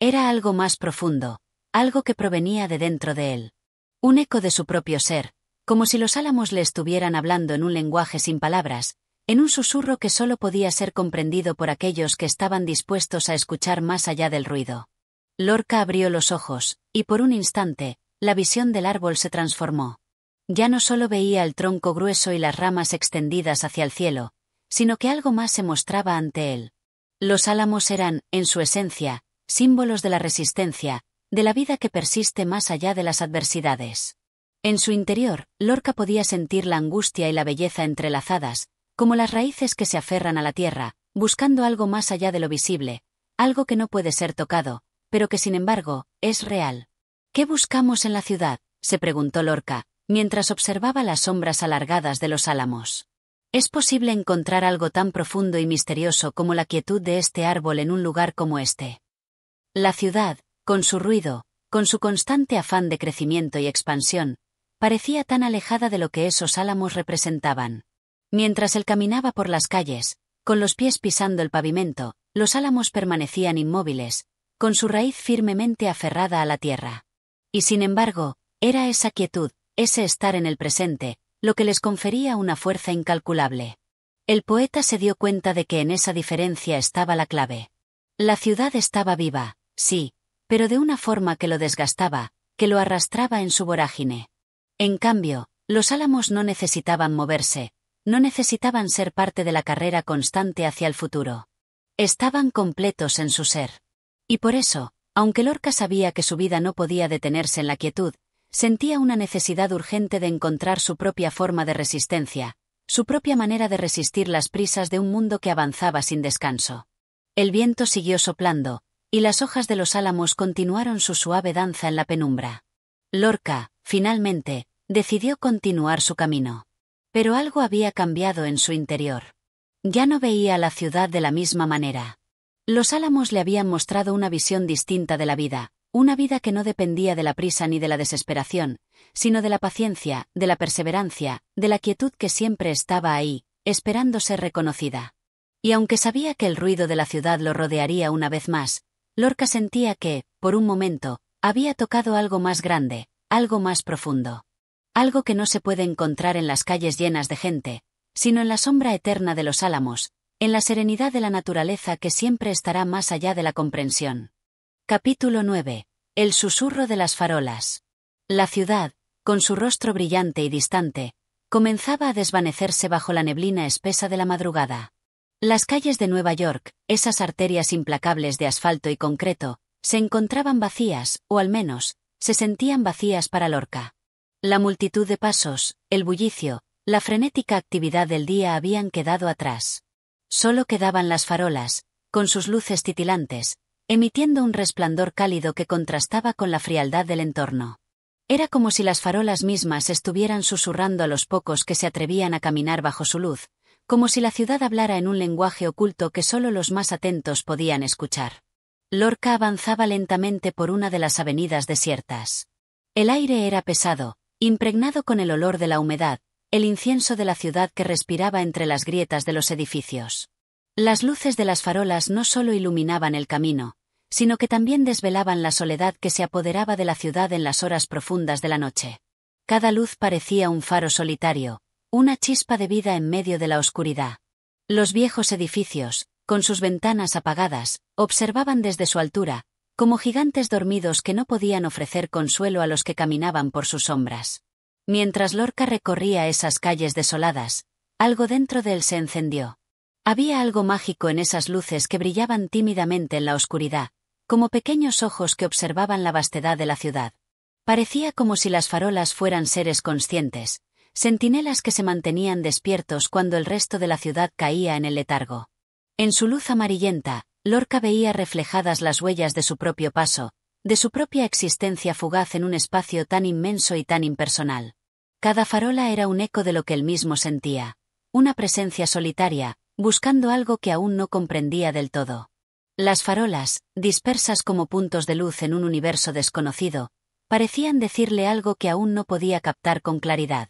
Era algo más profundo, algo que provenía de dentro de él. Un eco de su propio ser, como si los álamos le estuvieran hablando en un lenguaje sin palabras, en un susurro que solo podía ser comprendido por aquellos que estaban dispuestos a escuchar más allá del ruido. Lorca abrió los ojos, y por un instante, la visión del árbol se transformó. Ya no solo veía el tronco grueso y las ramas extendidas hacia el cielo, sino que algo más se mostraba ante él. Los álamos eran, en su esencia, símbolos de la resistencia, de la vida que persiste más allá de las adversidades. En su interior, Lorca podía sentir la angustia y la belleza entrelazadas, como las raíces que se aferran a la tierra, buscando algo más allá de lo visible, algo que no puede ser tocado, pero que sin embargo, es real. ¿Qué buscamos en la ciudad?, se preguntó Lorca, mientras observaba las sombras alargadas de los álamos. ¿Es posible encontrar algo tan profundo y misterioso como la quietud de este árbol en un lugar como este? La ciudad, con su ruido, con su constante afán de crecimiento y expansión, parecía tan alejada de lo que esos álamos representaban. Mientras él caminaba por las calles, con los pies pisando el pavimento, los álamos permanecían inmóviles, con su raíz firmemente aferrada a la tierra. Y sin embargo, era esa quietud, ese estar en el presente, lo que les confería una fuerza incalculable. El poeta se dio cuenta de que en esa diferencia estaba la clave. La ciudad estaba viva, sí, pero de una forma que lo desgastaba, que lo arrastraba en su vorágine. En cambio, los álamos no necesitaban moverse, no necesitaban ser parte de la carrera constante hacia el futuro. Estaban completos en su ser. Y por eso, aunque Lorca sabía que su vida no podía detenerse en la quietud, sentía una necesidad urgente de encontrar su propia forma de resistencia, su propia manera de resistir las prisas de un mundo que avanzaba sin descanso. El viento siguió soplando, y las hojas de los álamos continuaron su suave danza en la penumbra. Lorca, finalmente, decidió continuar su camino. Pero algo había cambiado en su interior. Ya no veía la ciudad de la misma manera. Los álamos le habían mostrado una visión distinta de la vida, una vida que no dependía de la prisa ni de la desesperación, sino de la paciencia, de la perseverancia, de la quietud que siempre estaba ahí, esperando ser reconocida. Y aunque sabía que el ruido de la ciudad lo rodearía una vez más, Lorca sentía que, por un momento, había tocado algo más grande, algo más profundo. Algo que no se puede encontrar en las calles llenas de gente, sino en la sombra eterna de los álamos, en la serenidad de la naturaleza que siempre estará más allá de la comprensión. Capítulo 9. El susurro de las farolas. La ciudad, con su rostro brillante y distante, comenzaba a desvanecerse bajo la neblina espesa de la madrugada. Las calles de Nueva York, esas arterias implacables de asfalto y concreto, se encontraban vacías, o al menos, se sentían vacías para Lorca. La multitud de pasos, el bullicio, la frenética actividad del día habían quedado atrás. Solo quedaban las farolas, con sus luces titilantes, emitiendo un resplandor cálido que contrastaba con la frialdad del entorno. Era como si las farolas mismas estuvieran susurrando a los pocos que se atrevían a caminar bajo su luz, como si la ciudad hablara en un lenguaje oculto que solo los más atentos podían escuchar. Lorca avanzaba lentamente por una de las avenidas desiertas. El aire era pesado, impregnado con el olor de la humedad, el incienso de la ciudad que respiraba entre las grietas de los edificios. Las luces de las farolas no solo iluminaban el camino, sino que también desvelaban la soledad que se apoderaba de la ciudad en las horas profundas de la noche. Cada luz parecía un faro solitario, una chispa de vida en medio de la oscuridad. Los viejos edificios, con sus ventanas apagadas, observaban desde su altura, como gigantes dormidos que no podían ofrecer consuelo a los que caminaban por sus sombras. Mientras Lorca recorría esas calles desoladas, algo dentro de él se encendió. Había algo mágico en esas luces que brillaban tímidamente en la oscuridad, como pequeños ojos que observaban la vastedad de la ciudad. Parecía como si las farolas fueran seres conscientes, centinelas que se mantenían despiertos cuando el resto de la ciudad caía en el letargo. En su luz amarillenta, Lorca veía reflejadas las huellas de su propio paso, de su propia existencia fugaz en un espacio tan inmenso y tan impersonal. Cada farola era un eco de lo que él mismo sentía, una presencia solitaria, buscando algo que aún no comprendía del todo. Las farolas, dispersas como puntos de luz en un universo desconocido, parecían decirle algo que aún no podía captar con claridad.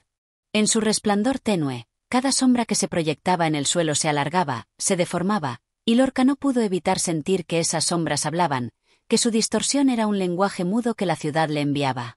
En su resplandor tenue, cada sombra que se proyectaba en el suelo se alargaba, se deformaba, y Lorca no pudo evitar sentir que esas sombras hablaban, que su distorsión era un lenguaje mudo que la ciudad le enviaba.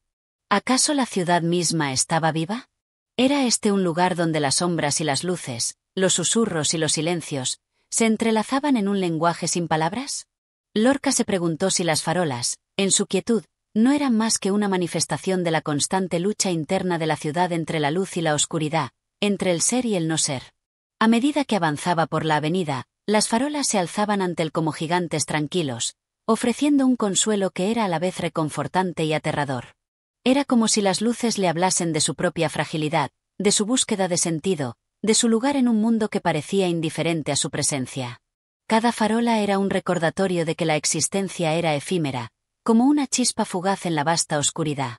¿Acaso la ciudad misma estaba viva? ¿Era este un lugar donde las sombras y las luces, los susurros y los silencios, se entrelazaban en un lenguaje sin palabras? Lorca se preguntó si las farolas, en su quietud, no eran más que una manifestación de la constante lucha interna de la ciudad entre la luz y la oscuridad, entre el ser y el no ser. A medida que avanzaba por la avenida, las farolas se alzaban ante él como gigantes tranquilos, ofreciendo un consuelo que era a la vez reconfortante y aterrador. Era como si las luces le hablasen de su propia fragilidad, de su búsqueda de sentido, de su lugar en un mundo que parecía indiferente a su presencia. Cada farola era un recordatorio de que la existencia era efímera, como una chispa fugaz en la vasta oscuridad.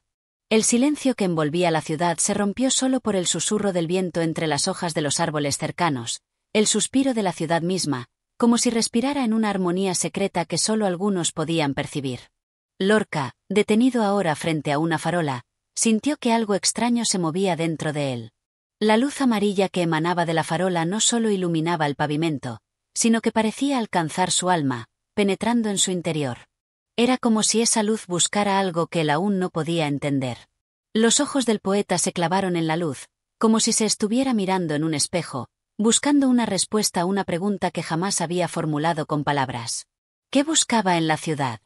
El silencio que envolvía la ciudad se rompió solo por el susurro del viento entre las hojas de los árboles cercanos, el suspiro de la ciudad misma, como si respirara en una armonía secreta que solo algunos podían percibir. Lorca, detenido ahora frente a una farola, sintió que algo extraño se movía dentro de él. La luz amarilla que emanaba de la farola no solo iluminaba el pavimento, sino que parecía alcanzar su alma, penetrando en su interior. Era como si esa luz buscara algo que él aún no podía entender. Los ojos del poeta se clavaron en la luz, como si se estuviera mirando en un espejo, buscando una respuesta a una pregunta que jamás había formulado con palabras. ¿Qué buscaba en la ciudad?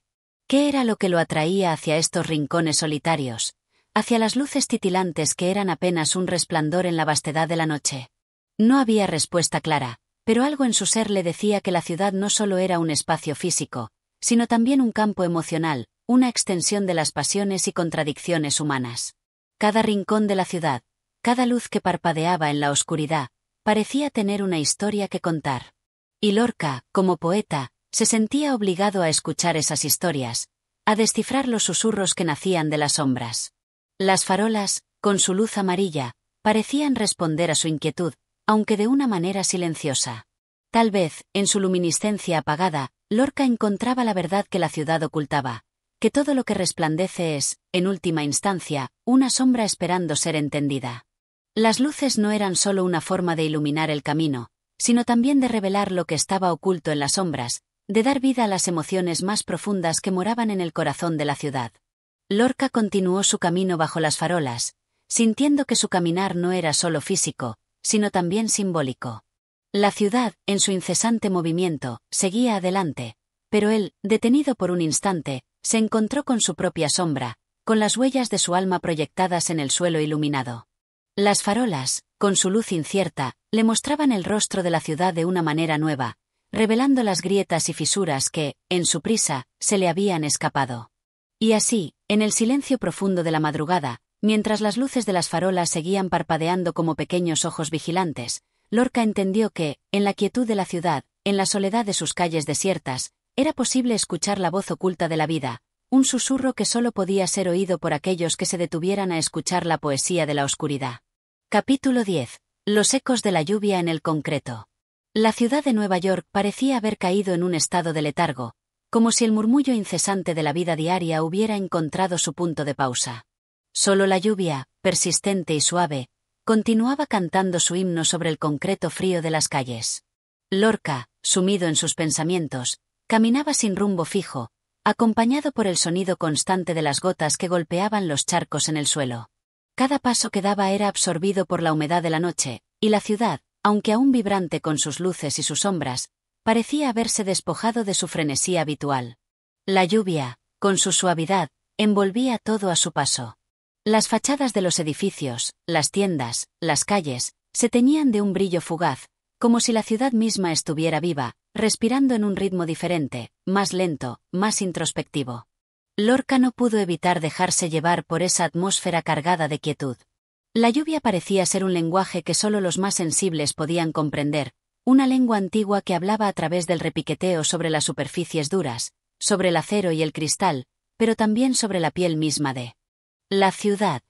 ¿Qué era lo que lo atraía hacia estos rincones solitarios, hacia las luces titilantes que eran apenas un resplandor en la vastedad de la noche? No había respuesta clara, pero algo en su ser le decía que la ciudad no solo era un espacio físico, sino también un campo emocional, una extensión de las pasiones y contradicciones humanas. Cada rincón de la ciudad, cada luz que parpadeaba en la oscuridad, parecía tener una historia que contar. Y Lorca, como poeta, se sentía obligado a escuchar esas historias, a descifrar los susurros que nacían de las sombras. Las farolas, con su luz amarilla, parecían responder a su inquietud, aunque de una manera silenciosa. Tal vez, en su luminiscencia apagada, Lorca encontraba la verdad que la ciudad ocultaba, que todo lo que resplandece es, en última instancia, una sombra esperando ser entendida. Las luces no eran solo una forma de iluminar el camino, sino también de revelar lo que estaba oculto en las sombras, de dar vida a las emociones más profundas que moraban en el corazón de la ciudad. Lorca continuó su camino bajo las farolas, sintiendo que su caminar no era solo físico, sino también simbólico. La ciudad, en su incesante movimiento, seguía adelante, pero él, detenido por un instante, se encontró con su propia sombra, con las huellas de su alma proyectadas en el suelo iluminado. Las farolas, con su luz incierta, le mostraban el rostro de la ciudad de una manera nueva, revelando las grietas y fisuras que, en su prisa, se le habían escapado. Y así, en el silencio profundo de la madrugada, mientras las luces de las farolas seguían parpadeando como pequeños ojos vigilantes, Lorca entendió que, en la quietud de la ciudad, en la soledad de sus calles desiertas, era posible escuchar la voz oculta de la vida, un susurro que solo podía ser oído por aquellos que se detuvieran a escuchar la poesía de la oscuridad. Capítulo 10. Los ecos de la lluvia en el concreto. La ciudad de Nueva York parecía haber caído en un estado de letargo, como si el murmullo incesante de la vida diaria hubiera encontrado su punto de pausa. Solo la lluvia, persistente y suave, continuaba cantando su himno sobre el concreto frío de las calles. Lorca, sumido en sus pensamientos, caminaba sin rumbo fijo, acompañado por el sonido constante de las gotas que golpeaban los charcos en el suelo. Cada paso que daba era absorbido por la humedad de la noche, y la ciudad, aunque aún vibrante con sus luces y sus sombras, parecía haberse despojado de su frenesí habitual. La lluvia, con su suavidad, envolvía todo a su paso. Las fachadas de los edificios, las tiendas, las calles, se teñían de un brillo fugaz, como si la ciudad misma estuviera viva, respirando en un ritmo diferente, más lento, más introspectivo. Lorca no pudo evitar dejarse llevar por esa atmósfera cargada de quietud. La lluvia parecía ser un lenguaje que solo los más sensibles podían comprender, una lengua antigua que hablaba a través del repiqueteo sobre las superficies duras, sobre el acero y el cristal, pero también sobre la piel misma de la ciudad.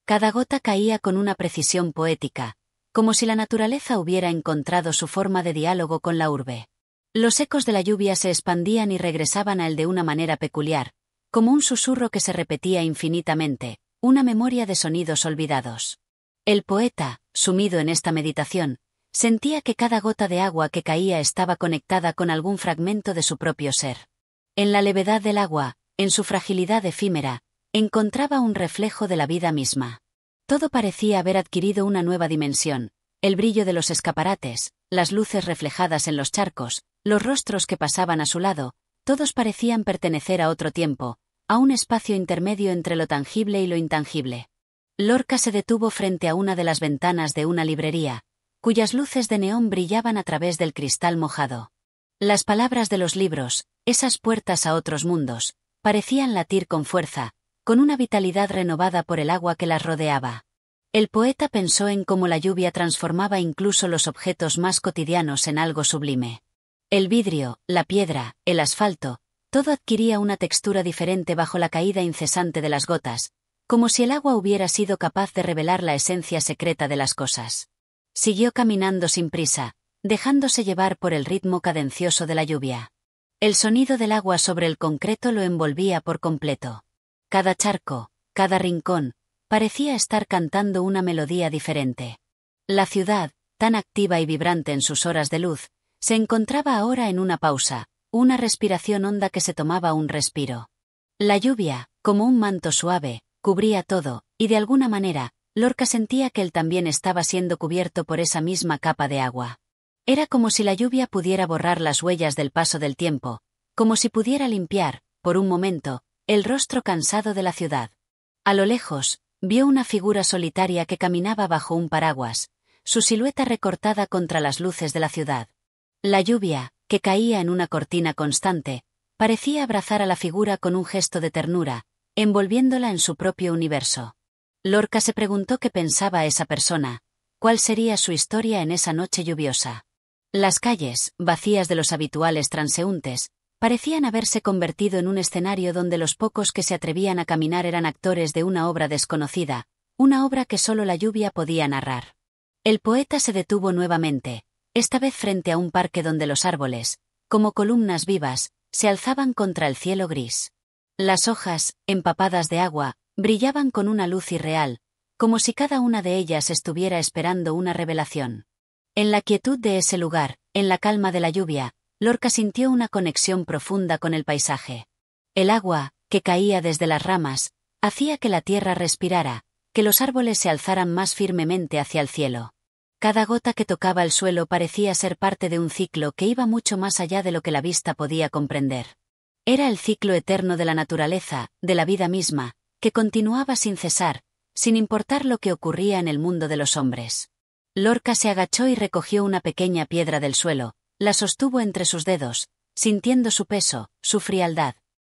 Cada gota caía con una precisión poética, como si la naturaleza hubiera encontrado su forma de diálogo con la urbe. Los ecos de la lluvia se expandían y regresaban a él de una manera peculiar, como un susurro que se repetía infinitamente, una memoria de sonidos olvidados. El poeta, sumido en esta meditación, sentía que cada gota de agua que caía estaba conectada con algún fragmento de su propio ser. En la levedad del agua, en su fragilidad efímera, encontraba un reflejo de la vida misma. Todo parecía haber adquirido una nueva dimensión, el brillo de los escaparates, las luces reflejadas en los charcos, los rostros que pasaban a su lado, todos parecían pertenecer a otro tiempo, a un espacio intermedio entre lo tangible y lo intangible. Lorca se detuvo frente a una de las ventanas de una librería, cuyas luces de neón brillaban a través del cristal mojado. Las palabras de los libros, esas puertas a otros mundos, parecían latir con fuerza, con una vitalidad renovada por el agua que las rodeaba. El poeta pensó en cómo la lluvia transformaba incluso los objetos más cotidianos en algo sublime. El vidrio, la piedra, el asfalto, todo adquiría una textura diferente bajo la caída incesante de las gotas, como si el agua hubiera sido capaz de revelar la esencia secreta de las cosas. Siguió caminando sin prisa, dejándose llevar por el ritmo cadencioso de la lluvia. El sonido del agua sobre el concreto lo envolvía por completo. Cada charco, cada rincón, parecía estar cantando una melodía diferente. La ciudad, tan activa y vibrante en sus horas de luz, se encontraba ahora en una pausa, una respiración honda que se tomaba un respiro. La lluvia, como un manto suave, cubría todo, y de alguna manera, Lorca sentía que él también estaba siendo cubierto por esa misma capa de agua. Era como si la lluvia pudiera borrar las huellas del paso del tiempo, como si pudiera limpiar, por un momento, el rostro cansado de la ciudad. A lo lejos, vio una figura solitaria que caminaba bajo un paraguas, su silueta recortada contra las luces de la ciudad. La lluvia, que caía en una cortina constante, parecía abrazar a la figura con un gesto de ternura, envolviéndola en su propio universo. Lorca se preguntó qué pensaba esa persona, cuál sería su historia en esa noche lluviosa. Las calles, vacías de los habituales transeúntes, parecían haberse convertido en un escenario donde los pocos que se atrevían a caminar eran actores de una obra desconocida, una obra que solo la lluvia podía narrar. El poeta se detuvo nuevamente, esta vez frente a un parque donde los árboles, como columnas vivas, se alzaban contra el cielo gris. Las hojas, empapadas de agua, brillaban con una luz irreal, como si cada una de ellas estuviera esperando una revelación. En la quietud de ese lugar, en la calma de la lluvia, Lorca sintió una conexión profunda con el paisaje. El agua, que caía desde las ramas, hacía que la tierra respirara, que los árboles se alzaran más firmemente hacia el cielo. Cada gota que tocaba el suelo parecía ser parte de un ciclo que iba mucho más allá de lo que la vista podía comprender. Era el ciclo eterno de la naturaleza, de la vida misma, que continuaba sin cesar, sin importar lo que ocurría en el mundo de los hombres. Lorca se agachó y recogió una pequeña piedra del suelo, la sostuvo entre sus dedos, sintiendo su peso, su frialdad.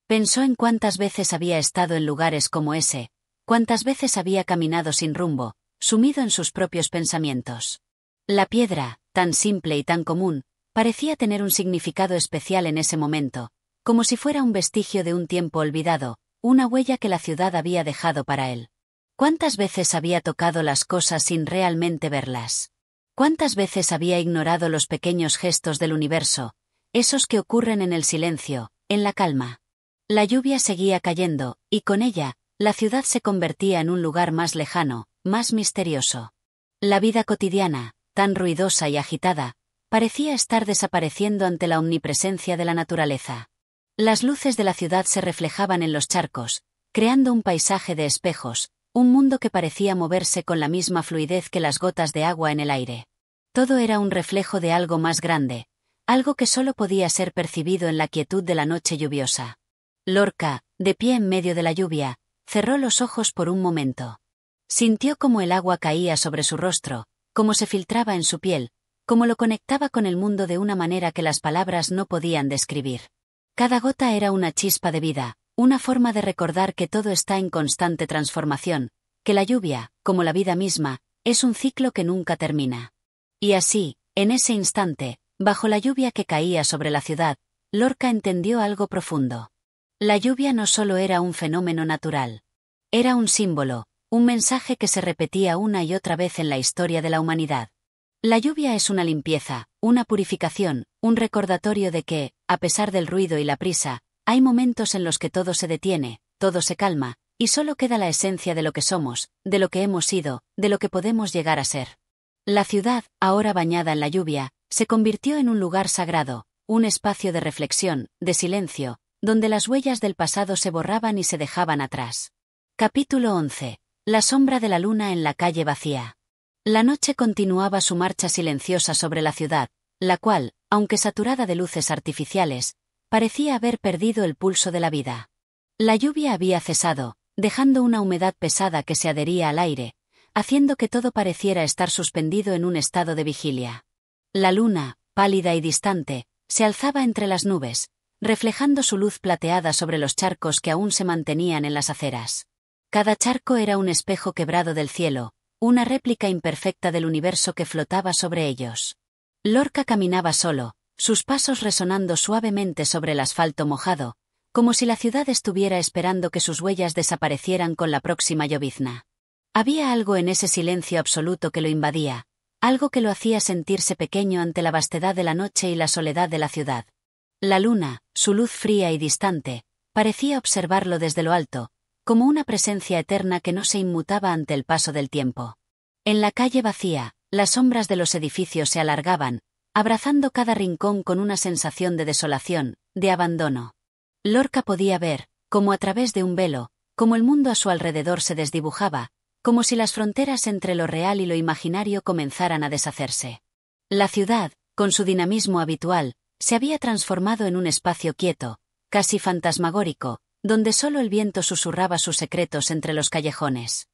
Pensó en cuántas veces había estado en lugares como ese, cuántas veces había caminado sin rumbo, sumido en sus propios pensamientos. La piedra, tan simple y tan común, parecía tener un significado especial en ese momento, como si fuera un vestigio de un tiempo olvidado, una huella que la ciudad había dejado para él. ¿Cuántas veces había tocado las cosas sin realmente verlas? ¿Cuántas veces había ignorado los pequeños gestos del universo, esos que ocurren en el silencio, en la calma? La lluvia seguía cayendo, y con ella, la ciudad se convertía en un lugar más lejano, más misterioso. La vida cotidiana, tan ruidosa y agitada, parecía estar desapareciendo ante la omnipresencia de la naturaleza. Las luces de la ciudad se reflejaban en los charcos, creando un paisaje de espejos, un mundo que parecía moverse con la misma fluidez que las gotas de agua en el aire. Todo era un reflejo de algo más grande, algo que solo podía ser percibido en la quietud de la noche lluviosa. Lorca, de pie en medio de la lluvia, cerró los ojos por un momento. Sintió cómo el agua caía sobre su rostro, cómo se filtraba en su piel, cómo lo conectaba con el mundo de una manera que las palabras no podían describir. Cada gota era una chispa de vida, una forma de recordar que todo está en constante transformación, que la lluvia, como la vida misma, es un ciclo que nunca termina. Y así, en ese instante, bajo la lluvia que caía sobre la ciudad, Lorca entendió algo profundo. La lluvia no solo era un fenómeno natural. Era un símbolo, un mensaje que se repetía una y otra vez en la historia de la humanidad. La lluvia es una limpieza, una purificación, un recordatorio de que, a pesar del ruido y la prisa, hay momentos en los que todo se detiene, todo se calma, y solo queda la esencia de lo que somos, de lo que hemos sido, de lo que podemos llegar a ser. La ciudad, ahora bañada en la lluvia, se convirtió en un lugar sagrado, un espacio de reflexión, de silencio, donde las huellas del pasado se borraban y se dejaban atrás. Capítulo 11. La sombra de la luna en la calle vacía. La noche continuaba su marcha silenciosa sobre la ciudad, la cual, aunque saturada de luces artificiales, parecía haber perdido el pulso de la vida. La lluvia había cesado, dejando una humedad pesada que se adhería al aire, haciendo que todo pareciera estar suspendido en un estado de vigilia. La luna, pálida y distante, se alzaba entre las nubes, reflejando su luz plateada sobre los charcos que aún se mantenían en las aceras. Cada charco era un espejo quebrado del cielo, una réplica imperfecta del universo que flotaba sobre ellos. Lorca caminaba solo, sus pasos resonando suavemente sobre el asfalto mojado, como si la ciudad estuviera esperando que sus huellas desaparecieran con la próxima llovizna. Había algo en ese silencio absoluto que lo invadía, algo que lo hacía sentirse pequeño ante la vastedad de la noche y la soledad de la ciudad. La luna, su luz fría y distante, parecía observarlo desde lo alto, como una presencia eterna que no se inmutaba ante el paso del tiempo. En la calle vacía, las sombras de los edificios se alargaban, abrazando cada rincón con una sensación de desolación, de abandono. Lorca podía ver, como a través de un velo, como el mundo a su alrededor se desdibujaba, como si las fronteras entre lo real y lo imaginario comenzaran a deshacerse. La ciudad, con su dinamismo habitual, se había transformado en un espacio quieto, casi fantasmagórico, donde solo el viento susurraba sus secretos entre los callejones.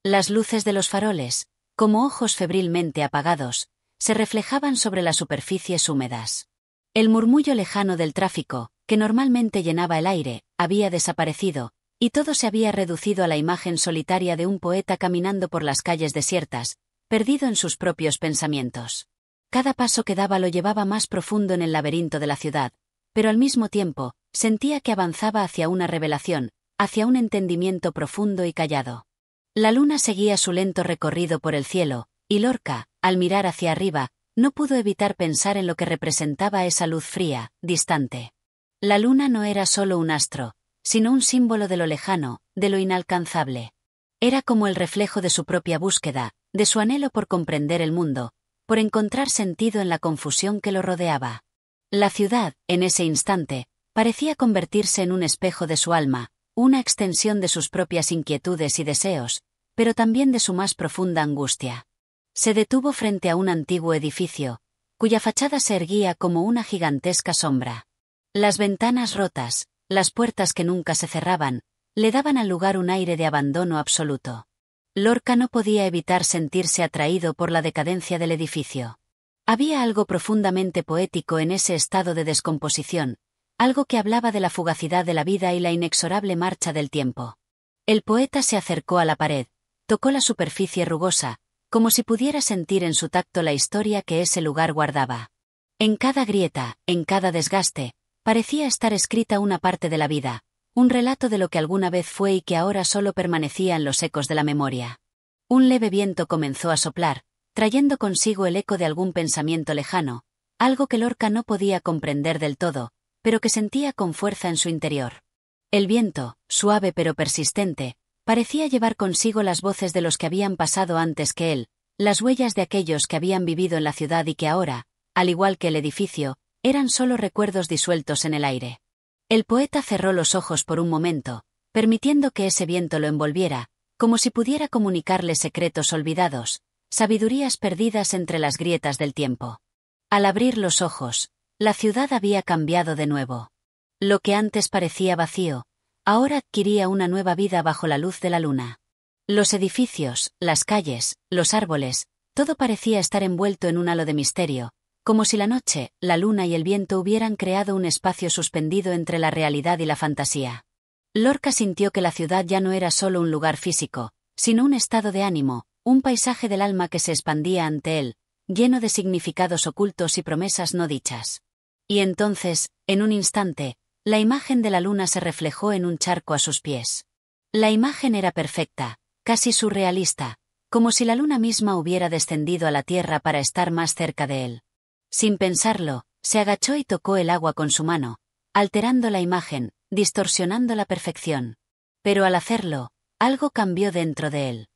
Las luces de los faroles, como ojos febrilmente apagados, se reflejaban sobre las superficies húmedas. El murmullo lejano del tráfico, que normalmente llenaba el aire, había desaparecido, y todo se había reducido a la imagen solitaria de un poeta caminando por las calles desiertas, perdido en sus propios pensamientos. Cada paso que daba lo llevaba más profundo en el laberinto de la ciudad, pero al mismo tiempo, sentía que avanzaba hacia una revelación, hacia un entendimiento profundo y callado. La luna seguía su lento recorrido por el cielo, y Lorca, al mirar hacia arriba, no pudo evitar pensar en lo que representaba esa luz fría, distante. La luna no era solo un astro, sino un símbolo de lo lejano, de lo inalcanzable. Era como el reflejo de su propia búsqueda, de su anhelo por comprender el mundo, por encontrar sentido en la confusión que lo rodeaba. La ciudad, en ese instante, parecía convertirse en un espejo de su alma, una extensión de sus propias inquietudes y deseos, pero también de su más profunda angustia. Se detuvo frente a un antiguo edificio, cuya fachada se erguía como una gigantesca sombra. Las ventanas rotas, las puertas que nunca se cerraban, le daban al lugar un aire de abandono absoluto. Lorca no podía evitar sentirse atraído por la decadencia del edificio. Había algo profundamente poético en ese estado de descomposición, algo que hablaba de la fugacidad de la vida y la inexorable marcha del tiempo. El poeta se acercó a la pared, tocó la superficie rugosa, como si pudiera sentir en su tacto la historia que ese lugar guardaba. En cada grieta, en cada desgaste, parecía estar escrita una parte de la vida, un relato de lo que alguna vez fue y que ahora solo permanecía en los ecos de la memoria. Un leve viento comenzó a soplar, trayendo consigo el eco de algún pensamiento lejano, algo que Lorca no podía comprender del todo, pero que sentía con fuerza en su interior. El viento, suave pero persistente, parecía llevar consigo las voces de los que habían pasado antes que él, las huellas de aquellos que habían vivido en la ciudad y que ahora, al igual que el edificio, eran solo recuerdos disueltos en el aire. El poeta cerró los ojos por un momento, permitiendo que ese viento lo envolviera, como si pudiera comunicarle secretos olvidados, sabidurías perdidas entre las grietas del tiempo. Al abrir los ojos, la ciudad había cambiado de nuevo. Lo que antes parecía vacío, ahora adquiría una nueva vida bajo la luz de la luna. Los edificios, las calles, los árboles, todo parecía estar envuelto en un halo de misterio, como si la noche, la luna y el viento hubieran creado un espacio suspendido entre la realidad y la fantasía. Lorca sintió que la ciudad ya no era solo un lugar físico, sino un estado de ánimo, un paisaje del alma que se expandía ante él, lleno de significados ocultos y promesas no dichas. Y entonces, en un instante, la imagen de la luna se reflejó en un charco a sus pies. La imagen era perfecta, casi surrealista, como si la luna misma hubiera descendido a la tierra para estar más cerca de él. Sin pensarlo, se agachó y tocó el agua con su mano, alterando la imagen, distorsionando la perfección. Pero al hacerlo, algo cambió dentro de él.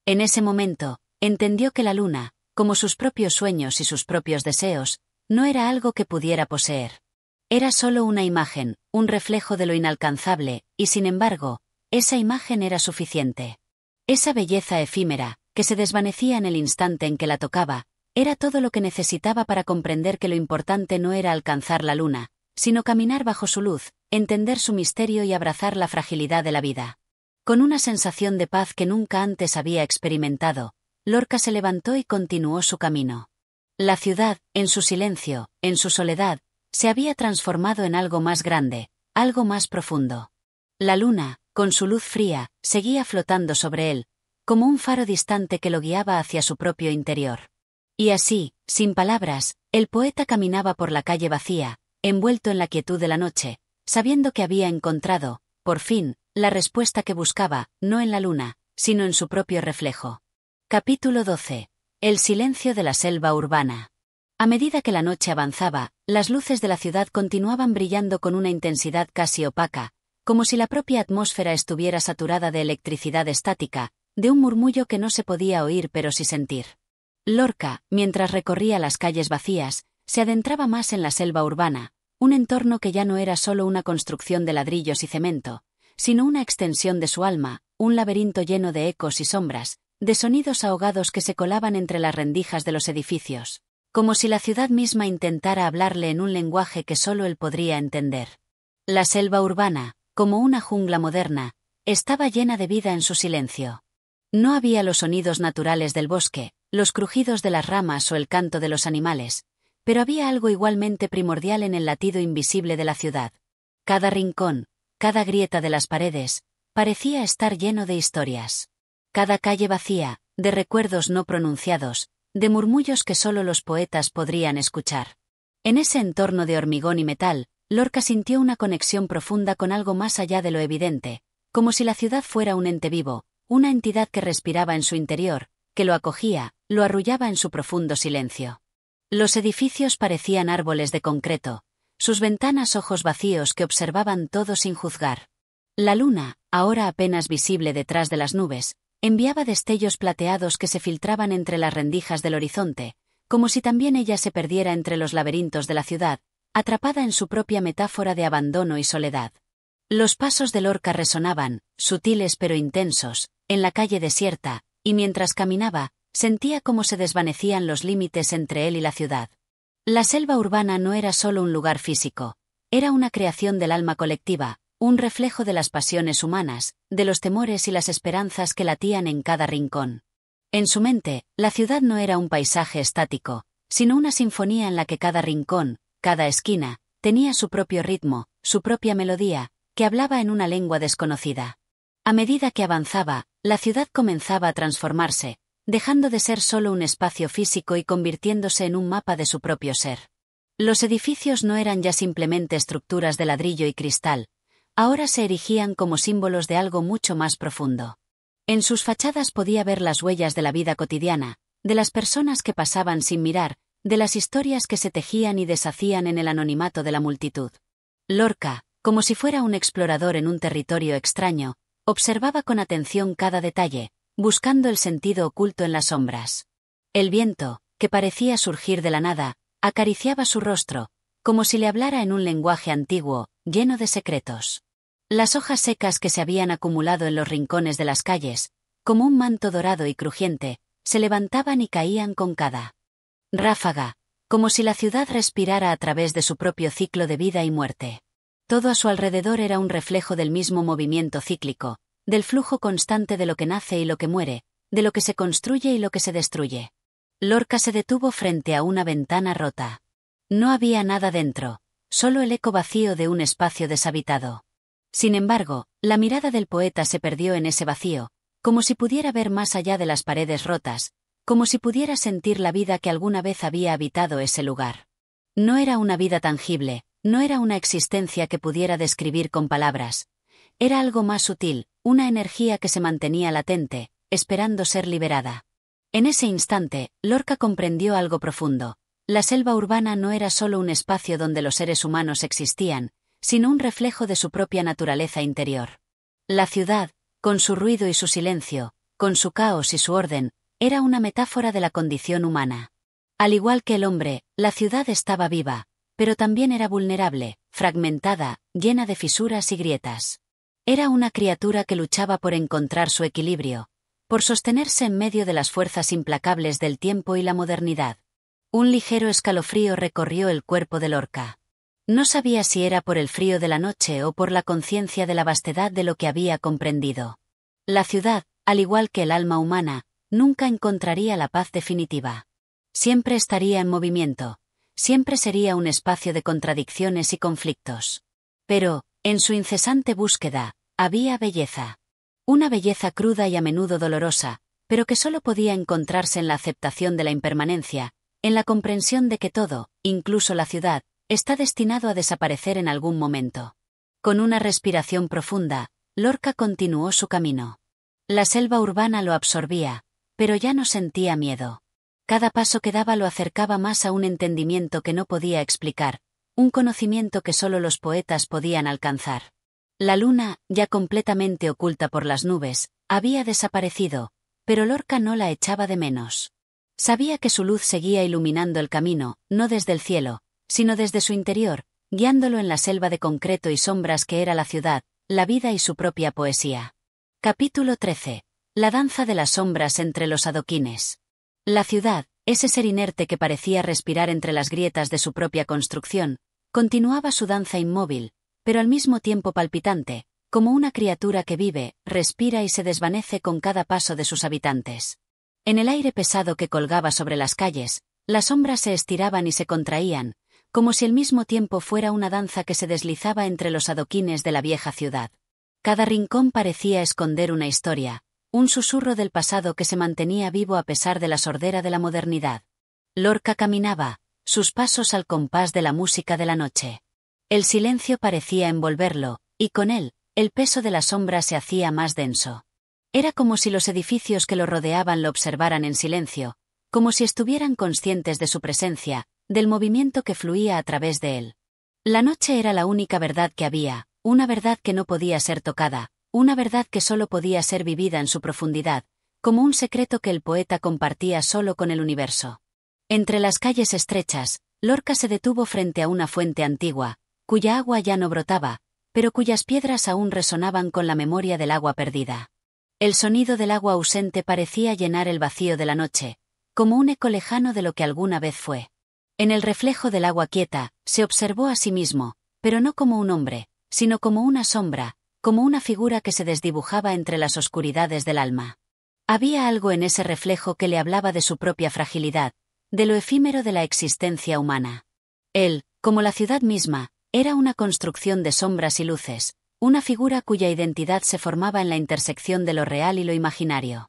En ese momento, entendió que la luna, como sus propios sueños y sus propios deseos, no era algo que pudiera poseer. Era solo una imagen, un reflejo de lo inalcanzable, y sin embargo, esa imagen era suficiente. Esa belleza efímera, que se desvanecía en el instante en que la tocaba, era todo lo que necesitaba para comprender que lo importante no era alcanzar la luna, sino caminar bajo su luz, entender su misterio y abrazar la fragilidad de la vida. Con una sensación de paz que nunca antes había experimentado, Lorca se levantó y continuó su camino. La ciudad, en su silencio, en su soledad, se había transformado en algo más grande, algo más profundo. La luna, con su luz fría, seguía flotando sobre él, como un faro distante que lo guiaba hacia su propio interior. Y así, sin palabras, el poeta caminaba por la calle vacía, envuelto en la quietud de la noche, sabiendo que había encontrado, por fin, la respuesta que buscaba, no en la luna, sino en su propio reflejo. Capítulo 12. El silencio de la selva urbana. A medida que la noche avanzaba, las luces de la ciudad continuaban brillando con una intensidad casi opaca, como si la propia atmósfera estuviera saturada de electricidad estática, de un murmullo que no se podía oír pero sí sentir. Lorca, mientras recorría las calles vacías, se adentraba más en la selva urbana, un entorno que ya no era solo una construcción de ladrillos y cemento, sino una extensión de su alma, un laberinto lleno de ecos y sombras, de sonidos ahogados que se colaban entre las rendijas de los edificios, como si la ciudad misma intentara hablarle en un lenguaje que solo él podría entender. La selva urbana, como una jungla moderna, estaba llena de vida en su silencio. No había los sonidos naturales del bosque, los crujidos de las ramas o el canto de los animales, pero había algo igualmente primordial en el latido invisible de la ciudad. Cada rincón, cada grieta de las paredes, parecía estar lleno de historias. Cada calle vacía, de recuerdos no pronunciados, de murmullos que solo los poetas podrían escuchar. En ese entorno de hormigón y metal, Lorca sintió una conexión profunda con algo más allá de lo evidente, como si la ciudad fuera un ente vivo, una entidad que respiraba en su interior, que lo acogía, lo arrullaba en su profundo silencio. Los edificios parecían árboles de concreto, sus ventanas ojos vacíos que observaban todo sin juzgar. La luna, ahora apenas visible detrás de las nubes, enviaba destellos plateados que se filtraban entre las rendijas del horizonte, como si también ella se perdiera entre los laberintos de la ciudad, atrapada en su propia metáfora de abandono y soledad. Los pasos de Lorca resonaban, sutiles pero intensos, en la calle desierta, y mientras caminaba, sentía cómo se desvanecían los límites entre él y la ciudad. La selva urbana no era solo un lugar físico, era una creación del alma colectiva, un reflejo de las pasiones humanas, de los temores y las esperanzas que latían en cada rincón. En su mente, la ciudad no era un paisaje estático, sino una sinfonía en la que cada rincón, cada esquina, tenía su propio ritmo, su propia melodía, que hablaba en una lengua desconocida. A medida que avanzaba, la ciudad comenzaba a transformarse, dejando de ser solo un espacio físico y convirtiéndose en un mapa de su propio ser. Los edificios no eran ya simplemente estructuras de ladrillo y cristal, ahora se erigían como símbolos de algo mucho más profundo. En sus fachadas podía ver las huellas de la vida cotidiana, de las personas que pasaban sin mirar, de las historias que se tejían y deshacían en el anonimato de la multitud. Lorca, como si fuera un explorador en un territorio extraño, observaba con atención cada detalle, buscando el sentido oculto en las sombras. El viento, que parecía surgir de la nada, acariciaba su rostro, como si le hablara en un lenguaje antiguo, lleno de secretos. Las hojas secas que se habían acumulado en los rincones de las calles, como un manto dorado y crujiente, se levantaban y caían con cada ráfaga, como si la ciudad respirara a través de su propio ciclo de vida y muerte. Todo a su alrededor era un reflejo del mismo movimiento cíclico, del flujo constante de lo que nace y lo que muere, de lo que se construye y lo que se destruye. Lorca se detuvo frente a una ventana rota. No había nada dentro, solo el eco vacío de un espacio deshabitado. Sin embargo, la mirada del poeta se perdió en ese vacío, como si pudiera ver más allá de las paredes rotas, como si pudiera sentir la vida que alguna vez había habitado ese lugar. No era una vida tangible, no era una existencia que pudiera describir con palabras. Era algo más sutil, una energía que se mantenía latente, esperando ser liberada. En ese instante, Lorca comprendió algo profundo. La selva urbana no era solo un espacio donde los seres humanos existían, sino un reflejo de su propia naturaleza interior. La ciudad, con su ruido y su silencio, con su caos y su orden, era una metáfora de la condición humana. Al igual que el hombre, la ciudad estaba viva, pero también era vulnerable, fragmentada, llena de fisuras y grietas. Era una criatura que luchaba por encontrar su equilibrio, por sostenerse en medio de las fuerzas implacables del tiempo y la modernidad. Un ligero escalofrío recorrió el cuerpo de Lorca. No sabía si era por el frío de la noche o por la conciencia de la vastedad de lo que había comprendido. La ciudad, al igual que el alma humana, nunca encontraría la paz definitiva. Siempre estaría en movimiento, siempre sería un espacio de contradicciones y conflictos. Pero, en su incesante búsqueda, había belleza. Una belleza cruda y a menudo dolorosa, pero que solo podía encontrarse en la aceptación de la impermanencia, en la comprensión de que todo, incluso la ciudad, está destinado a desaparecer en algún momento. Con una respiración profunda, Lorca continuó su camino. La selva urbana lo absorbía, pero ya no sentía miedo. Cada paso que daba lo acercaba más a un entendimiento que no podía explicar, un conocimiento que solo los poetas podían alcanzar. La luna, ya completamente oculta por las nubes, había desaparecido, pero Lorca no la echaba de menos. Sabía que su luz seguía iluminando el camino, no desde el cielo, sino desde su interior, guiándolo en la selva de concreto y sombras que era la ciudad, la vida y su propia poesía. Capítulo 13. La danza de las sombras entre los adoquines. La ciudad, ese ser inerte que parecía respirar entre las grietas de su propia construcción, continuaba su danza inmóvil, pero al mismo tiempo palpitante, como una criatura que vive, respira y se desvanece con cada paso de sus habitantes. En el aire pesado que colgaba sobre las calles, las sombras se estiraban y se contraían, como si al mismo tiempo fuera una danza que se deslizaba entre los adoquines de la vieja ciudad. Cada rincón parecía esconder una historia, un susurro del pasado que se mantenía vivo a pesar de la sordera de la modernidad. Lorca caminaba, sus pasos al compás de la música de la noche. El silencio parecía envolverlo, y con él, el peso de la sombra se hacía más denso. Era como si los edificios que lo rodeaban lo observaran en silencio, como si estuvieran conscientes de su presencia, del movimiento que fluía a través de él. La noche era la única verdad que había, una verdad que no podía ser tocada, una verdad que solo podía ser vivida en su profundidad, como un secreto que el poeta compartía solo con el universo. Entre las calles estrechas, Lorca se detuvo frente a una fuente antigua, cuya agua ya no brotaba, pero cuyas piedras aún resonaban con la memoria del agua perdida. El sonido del agua ausente parecía llenar el vacío de la noche, como un eco lejano de lo que alguna vez fue. En el reflejo del agua quieta, se observó a sí mismo, pero no como un hombre, sino como una sombra, como una figura que se desdibujaba entre las oscuridades del alma. Había algo en ese reflejo que le hablaba de su propia fragilidad, de lo efímero de la existencia humana. Él, como la ciudad misma, era una construcción de sombras y luces, una figura cuya identidad se formaba en la intersección de lo real y lo imaginario.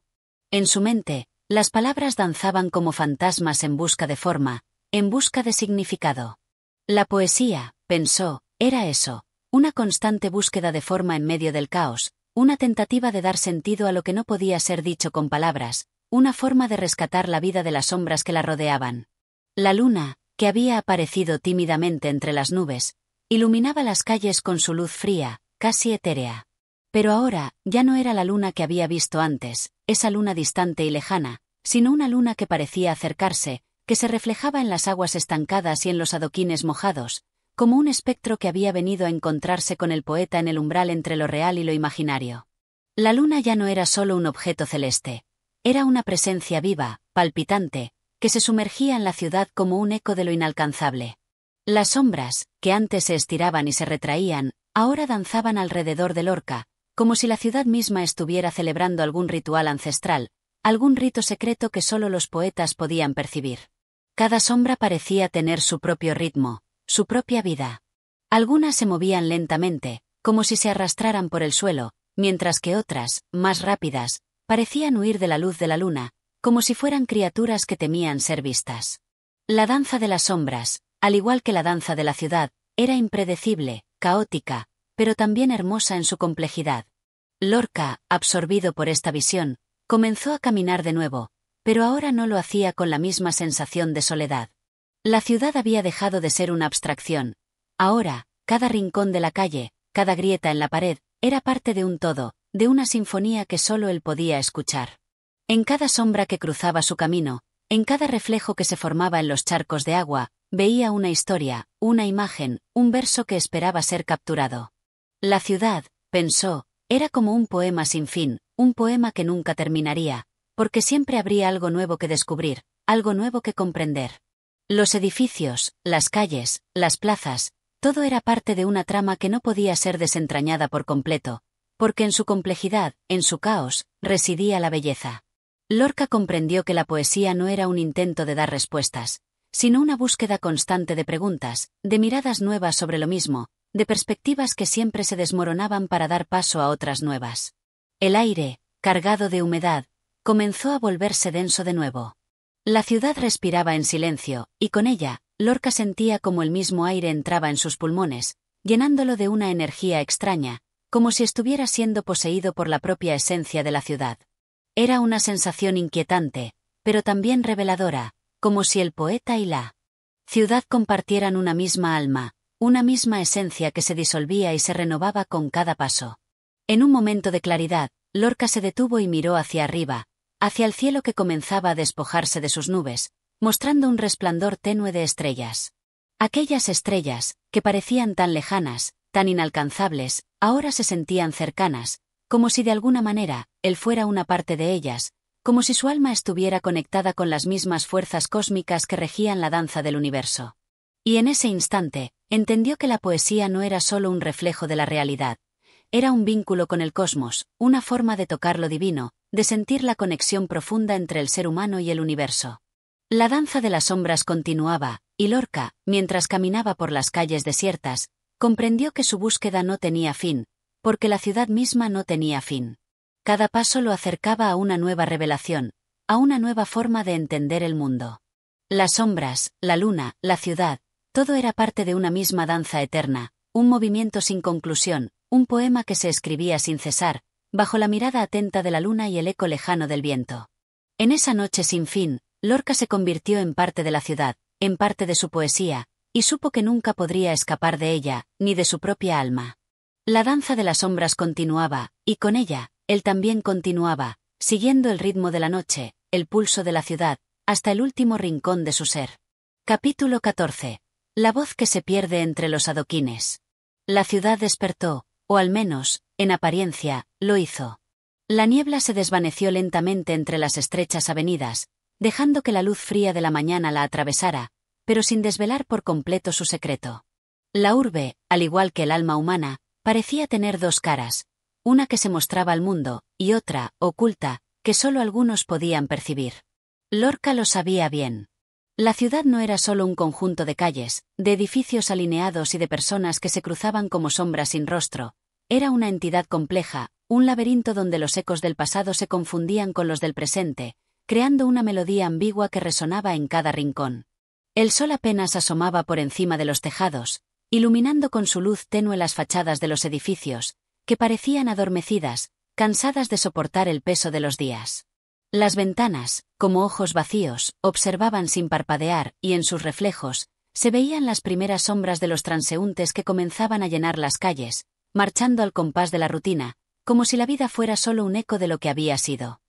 En su mente, las palabras danzaban como fantasmas en busca de forma, en busca de significado. La poesía, pensó, era eso, una constante búsqueda de forma en medio del caos, una tentativa de dar sentido a lo que no podía ser dicho con palabras, una forma de rescatar la vida de las sombras que la rodeaban. La luna, que había aparecido tímidamente entre las nubes, iluminaba las calles con su luz fría, casi etérea. Pero ahora, ya no era la luna que había visto antes, esa luna distante y lejana, sino una luna que parecía acercarse, que se reflejaba en las aguas estancadas y en los adoquines mojados, como un espectro que había venido a encontrarse con el poeta en el umbral entre lo real y lo imaginario. La luna ya no era solo un objeto celeste. Era una presencia viva, palpitante, que se sumergía en la ciudad como un eco de lo inalcanzable. Las sombras, que antes se estiraban y se retraían, ahora danzaban alrededor de Lorca, como si la ciudad misma estuviera celebrando algún ritual ancestral, algún rito secreto que solo los poetas podían percibir. Cada sombra parecía tener su propio ritmo, su propia vida. Algunas se movían lentamente, como si se arrastraran por el suelo, mientras que otras, más rápidas, parecían huir de la luz de la luna, como si fueran criaturas que temían ser vistas. La danza de las sombras, al igual que la danza de la ciudad, era impredecible, caótica, pero también hermosa en su complejidad. Lorca, absorbido por esta visión, comenzó a caminar de nuevo, pero ahora no lo hacía con la misma sensación de soledad. La ciudad había dejado de ser una abstracción. Ahora, cada rincón de la calle, cada grieta en la pared, era parte de un todo, de una sinfonía que solo él podía escuchar. En cada sombra que cruzaba su camino, en cada reflejo que se formaba en los charcos de agua, veía una historia, una imagen, un verso que esperaba ser capturado. La ciudad, pensó, era como un poema sin fin, un poema que nunca terminaría, porque siempre habría algo nuevo que descubrir, algo nuevo que comprender. Los edificios, las calles, las plazas, todo era parte de una trama que no podía ser desentrañada por completo, porque en su complejidad, en su caos, residía la belleza. Lorca comprendió que la poesía no era un intento de dar respuestas, sino una búsqueda constante de preguntas, de miradas nuevas sobre lo mismo, de perspectivas que siempre se desmoronaban para dar paso a otras nuevas. El aire, cargado de humedad, comenzó a volverse denso de nuevo. La ciudad respiraba en silencio, y con ella, Lorca sentía como el mismo aire entraba en sus pulmones, llenándolo de una energía extraña, como si estuviera siendo poseído por la propia esencia de la ciudad. Era una sensación inquietante, pero también reveladora, como si el poeta y la ciudad compartieran una misma alma, una misma esencia que se disolvía y se renovaba con cada paso. En un momento de claridad, Lorca se detuvo y miró hacia arriba, hacia el cielo que comenzaba a despojarse de sus nubes, mostrando un resplandor tenue de estrellas. Aquellas estrellas, que parecían tan lejanas, tan inalcanzables, ahora se sentían cercanas, como si de alguna manera, él fuera una parte de ellas, como si su alma estuviera conectada con las mismas fuerzas cósmicas que regían la danza del universo. Y en ese instante, entendió que la poesía no era solo un reflejo de la realidad, era un vínculo con el cosmos, una forma de tocar lo divino, de sentir la conexión profunda entre el ser humano y el universo. La danza de las sombras continuaba, y Lorca, mientras caminaba por las calles desiertas, comprendió que su búsqueda no tenía fin, porque la ciudad misma no tenía fin. Cada paso lo acercaba a una nueva revelación, a una nueva forma de entender el mundo. Las sombras, la luna, la ciudad, todo era parte de una misma danza eterna, un movimiento sin conclusión, un poema que se escribía sin cesar, bajo la mirada atenta de la luna y el eco lejano del viento. En esa noche sin fin, Lorca se convirtió en parte de la ciudad, en parte de su poesía, y supo que nunca podría escapar de ella, ni de su propia alma. La danza de las sombras continuaba, y con ella, él también continuaba, siguiendo el ritmo de la noche, el pulso de la ciudad, hasta el último rincón de su ser. Capítulo 14. La voz que se pierde entre los adoquines. La ciudad despertó, o al menos, en apariencia, lo hizo. La niebla se desvaneció lentamente entre las estrechas avenidas, dejando que la luz fría de la mañana la atravesara, pero sin desvelar por completo su secreto. La urbe, al igual que el alma humana, parecía tener dos caras, una que se mostraba al mundo, y otra, oculta, que solo algunos podían percibir. Lorca lo sabía bien. La ciudad no era solo un conjunto de calles, de edificios alineados y de personas que se cruzaban como sombras sin rostro, era una entidad compleja, un laberinto donde los ecos del pasado se confundían con los del presente, creando una melodía ambigua que resonaba en cada rincón. El sol apenas asomaba por encima de los tejados, iluminando con su luz tenue las fachadas de los edificios, que parecían adormecidas, cansadas de soportar el peso de los días. Las ventanas, como ojos vacíos, observaban sin parpadear, y en sus reflejos, se veían las primeras sombras de los transeúntes que comenzaban a llenar las calles, marchando al compás de la rutina, como si la vida fuera solo un eco de lo que había sido.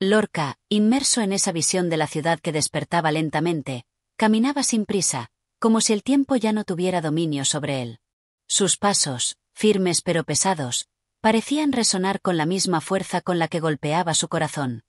Lorca, inmerso en esa visión de la ciudad que despertaba lentamente, caminaba sin prisa, como si el tiempo ya no tuviera dominio sobre él. Sus pasos, firmes pero pesados, parecían resonar con la misma fuerza con la que golpeaba su corazón.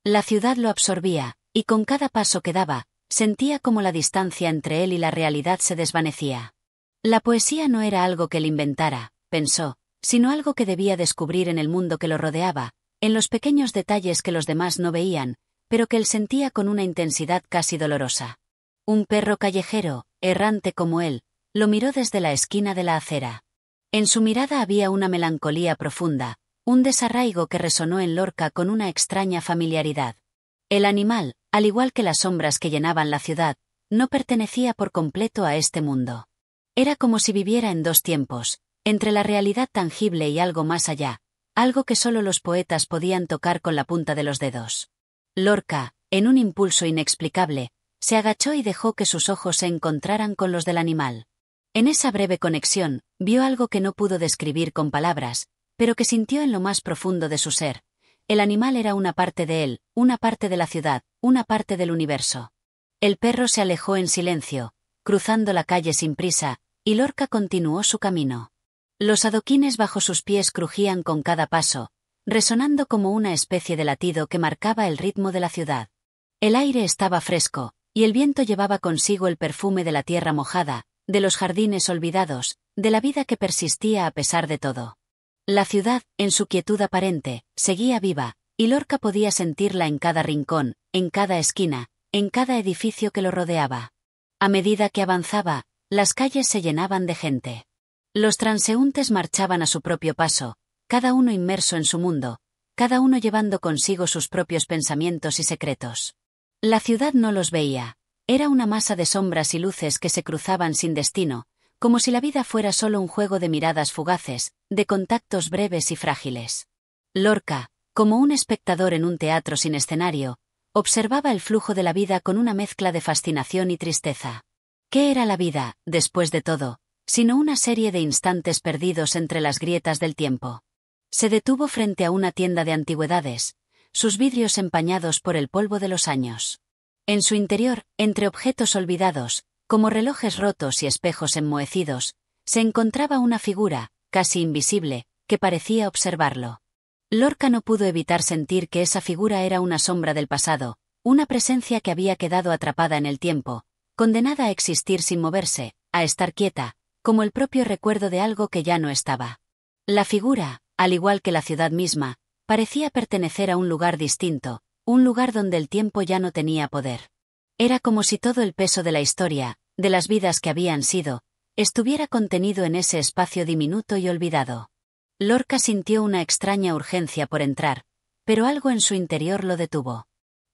La ciudad lo absorbía, y con cada paso que daba, sentía como la distancia entre él y la realidad se desvanecía. La poesía no era algo que él inventara, pensó, sino algo que debía descubrir en el mundo que lo rodeaba, en los pequeños detalles que los demás no veían, pero que él sentía con una intensidad casi dolorosa. Un perro callejero, errante como él, lo miró desde la esquina de la acera. En su mirada había una melancolía profunda, un desarraigo que resonó en Lorca con una extraña familiaridad. El animal, al igual que las sombras que llenaban la ciudad, no pertenecía por completo a este mundo. Era como si viviera en dos tiempos, entre la realidad tangible y algo más allá, algo que solo los poetas podían tocar con la punta de los dedos. Lorca, en un impulso inexplicable, se agachó y dejó que sus ojos se encontraran con los del animal. En esa breve conexión, vio algo que no pudo describir con palabras, pero que sintió en lo más profundo de su ser. El animal era una parte de él, una parte de la ciudad, una parte del universo. El perro se alejó en silencio, cruzando la calle sin prisa, y Lorca continuó su camino. Los adoquines bajo sus pies crujían con cada paso, resonando como una especie de latido que marcaba el ritmo de la ciudad. El aire estaba fresco, y el viento llevaba consigo el perfume de la tierra mojada, de los jardines olvidados, de la vida que persistía a pesar de todo. La ciudad, en su quietud aparente, seguía viva, y Lorca podía sentirla en cada rincón, en cada esquina, en cada edificio que lo rodeaba. A medida que avanzaba, las calles se llenaban de gente. Los transeúntes marchaban a su propio paso, cada uno inmerso en su mundo, cada uno llevando consigo sus propios pensamientos y secretos. La ciudad no los veía. Era una masa de sombras y luces que se cruzaban sin destino, como si la vida fuera solo un juego de miradas fugaces, de contactos breves y frágiles. Lorca, como un espectador en un teatro sin escenario, observaba el flujo de la vida con una mezcla de fascinación y tristeza. ¿Qué era la vida, después de todo, sino una serie de instantes perdidos entre las grietas del tiempo? Se detuvo frente a una tienda de antigüedades, sus vidrios empañados por el polvo de los años. En su interior, entre objetos olvidados, como relojes rotos y espejos enmohecidos, se encontraba una figura, casi invisible, que parecía observarlo. Lorca no pudo evitar sentir que esa figura era una sombra del pasado, una presencia que había quedado atrapada en el tiempo, condenada a existir sin moverse, a estar quieta, como el propio recuerdo de algo que ya no estaba. La figura, al igual que la ciudad misma, parecía pertenecer a un lugar distinto, un lugar donde el tiempo ya no tenía poder. Era como si todo el peso de la historia, de las vidas que habían sido, estuviera contenido en ese espacio diminuto y olvidado. Lorca sintió una extraña urgencia por entrar, pero algo en su interior lo detuvo.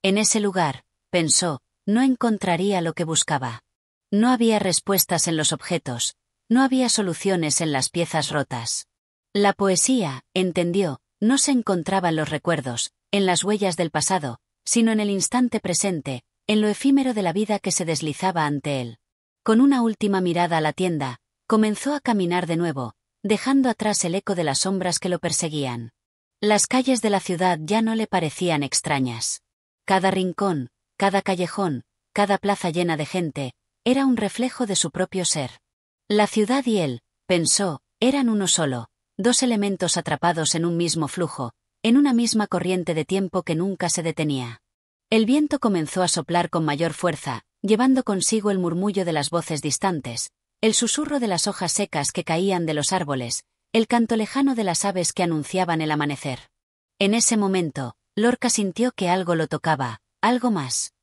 En ese lugar, pensó, no encontraría lo que buscaba. No había respuestas en los objetos, no había soluciones en las piezas rotas. La poesía, entendió, no se encontraba en los recuerdos, en las huellas del pasado, sino en el instante presente, en lo efímero de la vida que se deslizaba ante él. Con una última mirada a la tienda, comenzó a caminar de nuevo, dejando atrás el eco de las sombras que lo perseguían. Las calles de la ciudad ya no le parecían extrañas. Cada rincón, cada callejón, cada plaza llena de gente, era un reflejo de su propio ser. La ciudad y él, pensó, eran uno solo, dos elementos atrapados en un mismo flujo, en una misma corriente de tiempo que nunca se detenía. El viento comenzó a soplar con mayor fuerza, llevando consigo el murmullo de las voces distantes, el susurro de las hojas secas que caían de los árboles, el canto lejano de las aves que anunciaban el amanecer. En ese momento, Lorca sintió que algo lo tocaba, algo más.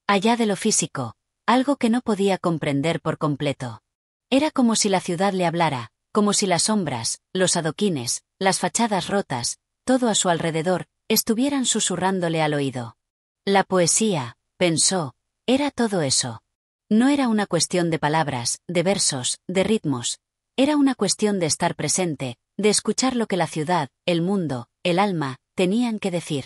Allá de lo físico, algo que no podía comprender por completo. Era como si la ciudad le hablara, como si las sombras, los adoquines, las fachadas rotas, todo a su alrededor, estuvieran susurrándole al oído. La poesía, pensó, era todo eso. No era una cuestión de palabras, de versos, de ritmos. Era una cuestión de estar presente, de escuchar lo que la ciudad, el mundo, el alma, tenían que decir.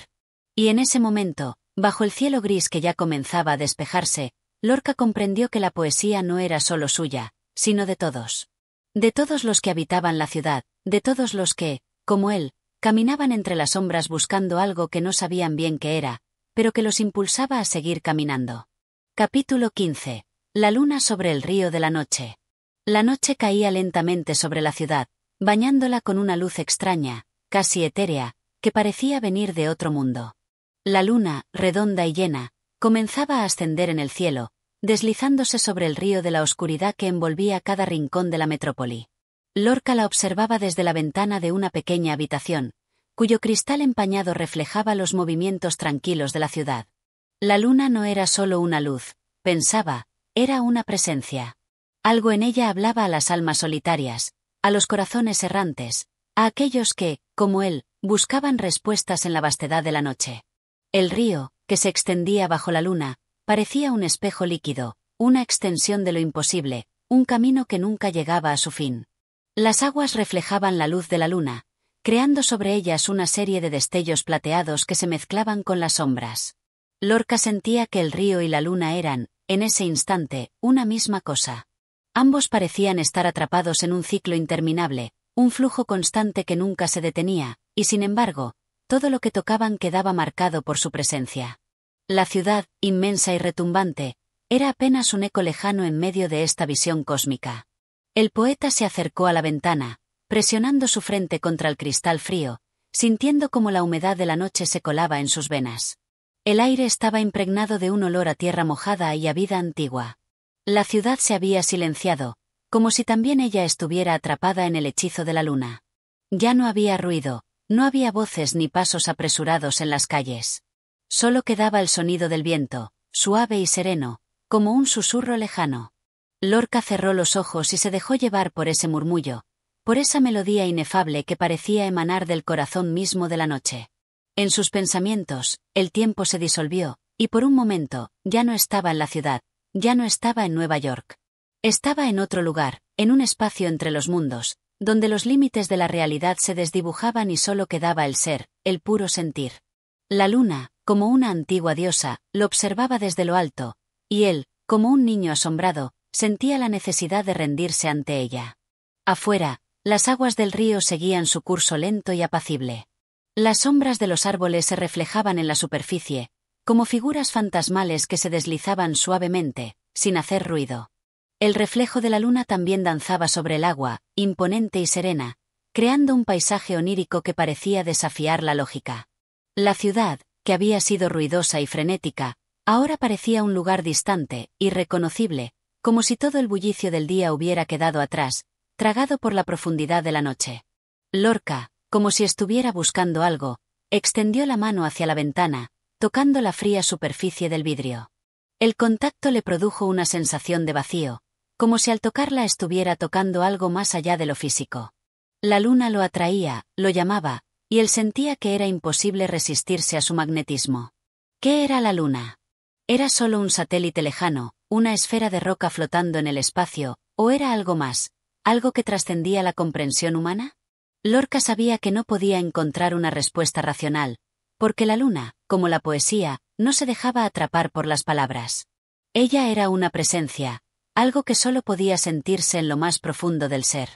Y en ese momento, bajo el cielo gris que ya comenzaba a despejarse, Lorca comprendió que la poesía no era solo suya, sino de todos. De todos los que habitaban la ciudad, de todos los que, como él, caminaban entre las sombras buscando algo que no sabían bien qué era, pero que los impulsaba a seguir caminando. Capítulo 15. La luna sobre el río de la noche. La noche caía lentamente sobre la ciudad, bañándola con una luz extraña, casi etérea, que parecía venir de otro mundo. La luna, redonda y llena, comenzaba a ascender en el cielo, deslizándose sobre el río de la oscuridad que envolvía cada rincón de la metrópoli. Lorca la observaba desde la ventana de una pequeña habitación, cuyo cristal empañado reflejaba los movimientos tranquilos de la ciudad. La luna no era solo una luz, pensaba, era una presencia. Algo en ella hablaba a las almas solitarias, a los corazones errantes, a aquellos que, como él, buscaban respuestas en la vastedad de la noche. El río, que se extendía bajo la luna, parecía un espejo líquido, una extensión de lo imposible, un camino que nunca llegaba a su fin. Las aguas reflejaban la luz de la luna, creando sobre ellas una serie de destellos plateados que se mezclaban con las sombras. Lorca sentía que el río y la luna eran, en ese instante, una misma cosa. Ambos parecían estar atrapados en un ciclo interminable, un flujo constante que nunca se detenía, y sin embargo, todo lo que tocaban quedaba marcado por su presencia. La ciudad, inmensa y retumbante, era apenas un eco lejano en medio de esta visión cósmica. El poeta se acercó a la ventana, presionando su frente contra el cristal frío, sintiendo como la humedad de la noche se colaba en sus venas. El aire estaba impregnado de un olor a tierra mojada y a vida antigua. La ciudad se había silenciado, como si también ella estuviera atrapada en el hechizo de la luna. Ya no había ruido, no había voces ni pasos apresurados en las calles. Solo quedaba el sonido del viento, suave y sereno, como un susurro lejano. Lorca cerró los ojos y se dejó llevar por ese murmullo, por esa melodía inefable que parecía emanar del corazón mismo de la noche. En sus pensamientos, el tiempo se disolvió, y por un momento, ya no estaba en la ciudad, ya no estaba en Nueva York. Estaba en otro lugar, en un espacio entre los mundos, donde los límites de la realidad se desdibujaban y solo quedaba el ser, el puro sentir. La luna, como una antigua diosa, lo observaba desde lo alto, y él, como un niño asombrado, sentía la necesidad de rendirse ante ella. Afuera, las aguas del río seguían su curso lento y apacible. Las sombras de los árboles se reflejaban en la superficie, como figuras fantasmales que se deslizaban suavemente, sin hacer ruido. El reflejo de la luna también danzaba sobre el agua, imponente y serena, creando un paisaje onírico que parecía desafiar la lógica. La ciudad, que había sido ruidosa y frenética, ahora parecía un lugar distante, irreconocible, como si todo el bullicio del día hubiera quedado atrás, tragado por la profundidad de la noche. Lorca, como si estuviera buscando algo, extendió la mano hacia la ventana, tocando la fría superficie del vidrio. El contacto le produjo una sensación de vacío, como si al tocarla estuviera tocando algo más allá de lo físico. La luna lo atraía, lo llamaba, y él sentía que era imposible resistirse a su magnetismo. ¿Qué era la luna? ¿Era solo un satélite lejano, una esfera de roca flotando en el espacio, o era algo más, algo que trascendía la comprensión humana? Lorca sabía que no podía encontrar una respuesta racional, porque la luna, como la poesía, no se dejaba atrapar por las palabras. Ella era una presencia, algo que solo podía sentirse en lo más profundo del ser.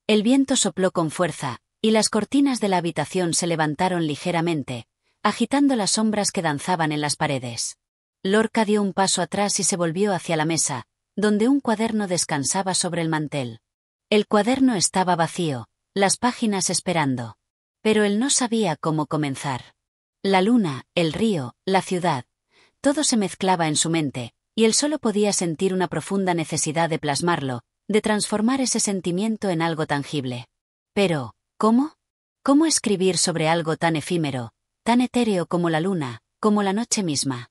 El viento sopló con fuerza, y las cortinas de la habitación se levantaron ligeramente, agitando las sombras que danzaban en las paredes. Lorca dio un paso atrás y se volvió hacia la mesa, donde un cuaderno descansaba sobre el mantel. El cuaderno estaba vacío, las páginas esperando. Pero él no sabía cómo comenzar. La luna, el río, la ciudad, todo se mezclaba en su mente, y él solo podía sentir una profunda necesidad de plasmarlo, de transformar ese sentimiento en algo tangible. Pero, ¿cómo? ¿Cómo escribir sobre algo tan efímero, tan etéreo como la luna, como la noche misma?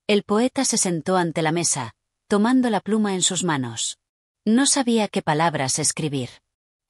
El poeta se sentó ante la mesa, tomando la pluma en sus manos. No sabía qué palabras escribir.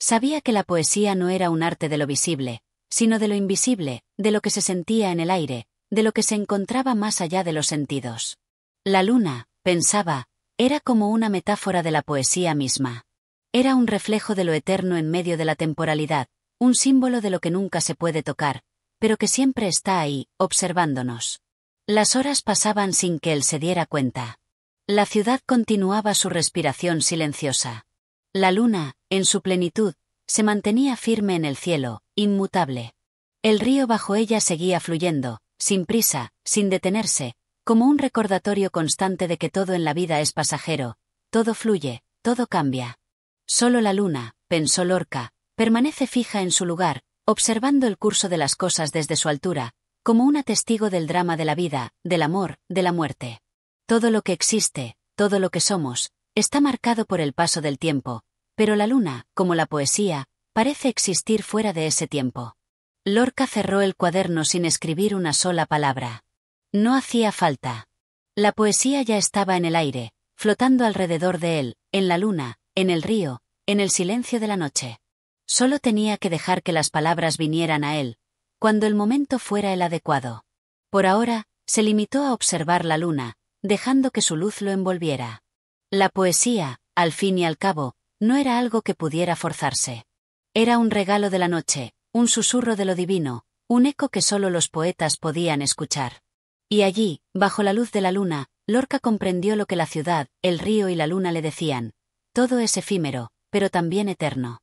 Sabía que la poesía no era un arte de lo visible, sino de lo invisible, de lo que se sentía en el aire, de lo que se encontraba más allá de los sentidos. La luna, pensaba, era como una metáfora de la poesía misma. Era un reflejo de lo eterno en medio de la temporalidad, un símbolo de lo que nunca se puede tocar, pero que siempre está ahí, observándonos. Las horas pasaban sin que él se diera cuenta. La ciudad continuaba su respiración silenciosa. La luna, en su plenitud, se mantenía firme en el cielo, inmutable. El río bajo ella seguía fluyendo, sin prisa, sin detenerse, como un recordatorio constante de que todo en la vida es pasajero, todo fluye, todo cambia. Solo la luna, pensó Lorca, permanece fija en su lugar, observando el curso de las cosas desde su altura, como una testigo del drama de la vida, del amor, de la muerte. Todo lo que existe, todo lo que somos, está marcado por el paso del tiempo, pero la luna, como la poesía, parece existir fuera de ese tiempo. Lorca cerró el cuaderno sin escribir una sola palabra. No hacía falta. La poesía ya estaba en el aire, flotando alrededor de él, en la luna, en el río, en el silencio de la noche. Solo tenía que dejar que las palabras vinieran a él, cuando el momento fuera el adecuado. Por ahora, se limitó a observar la luna, dejando que su luz lo envolviera. La poesía, al fin y al cabo, no era algo que pudiera forzarse. Era un regalo de la noche, un susurro de lo divino, un eco que solo los poetas podían escuchar. Y allí, bajo la luz de la luna, Lorca comprendió lo que la ciudad, el río y la luna le decían: todo es efímero, pero también eterno.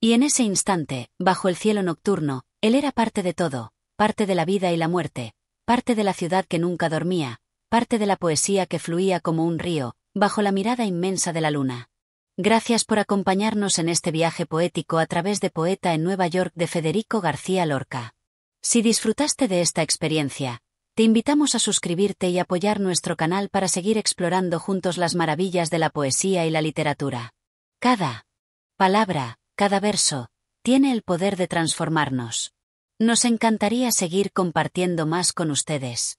Y en ese instante, bajo el cielo nocturno, él era parte de todo, parte de la vida y la muerte, parte de la ciudad que nunca dormía, parte de la poesía que fluía como un río, bajo la mirada inmensa de la luna. Gracias por acompañarnos en este viaje poético a través de Poeta en Nueva York de Federico García Lorca. Si disfrutaste de esta experiencia, te invitamos a suscribirte y apoyar nuestro canal para seguir explorando juntos las maravillas de la poesía y la literatura. Cada palabra, cada verso, tiene el poder de transformarnos. Nos encantaría seguir compartiendo más con ustedes.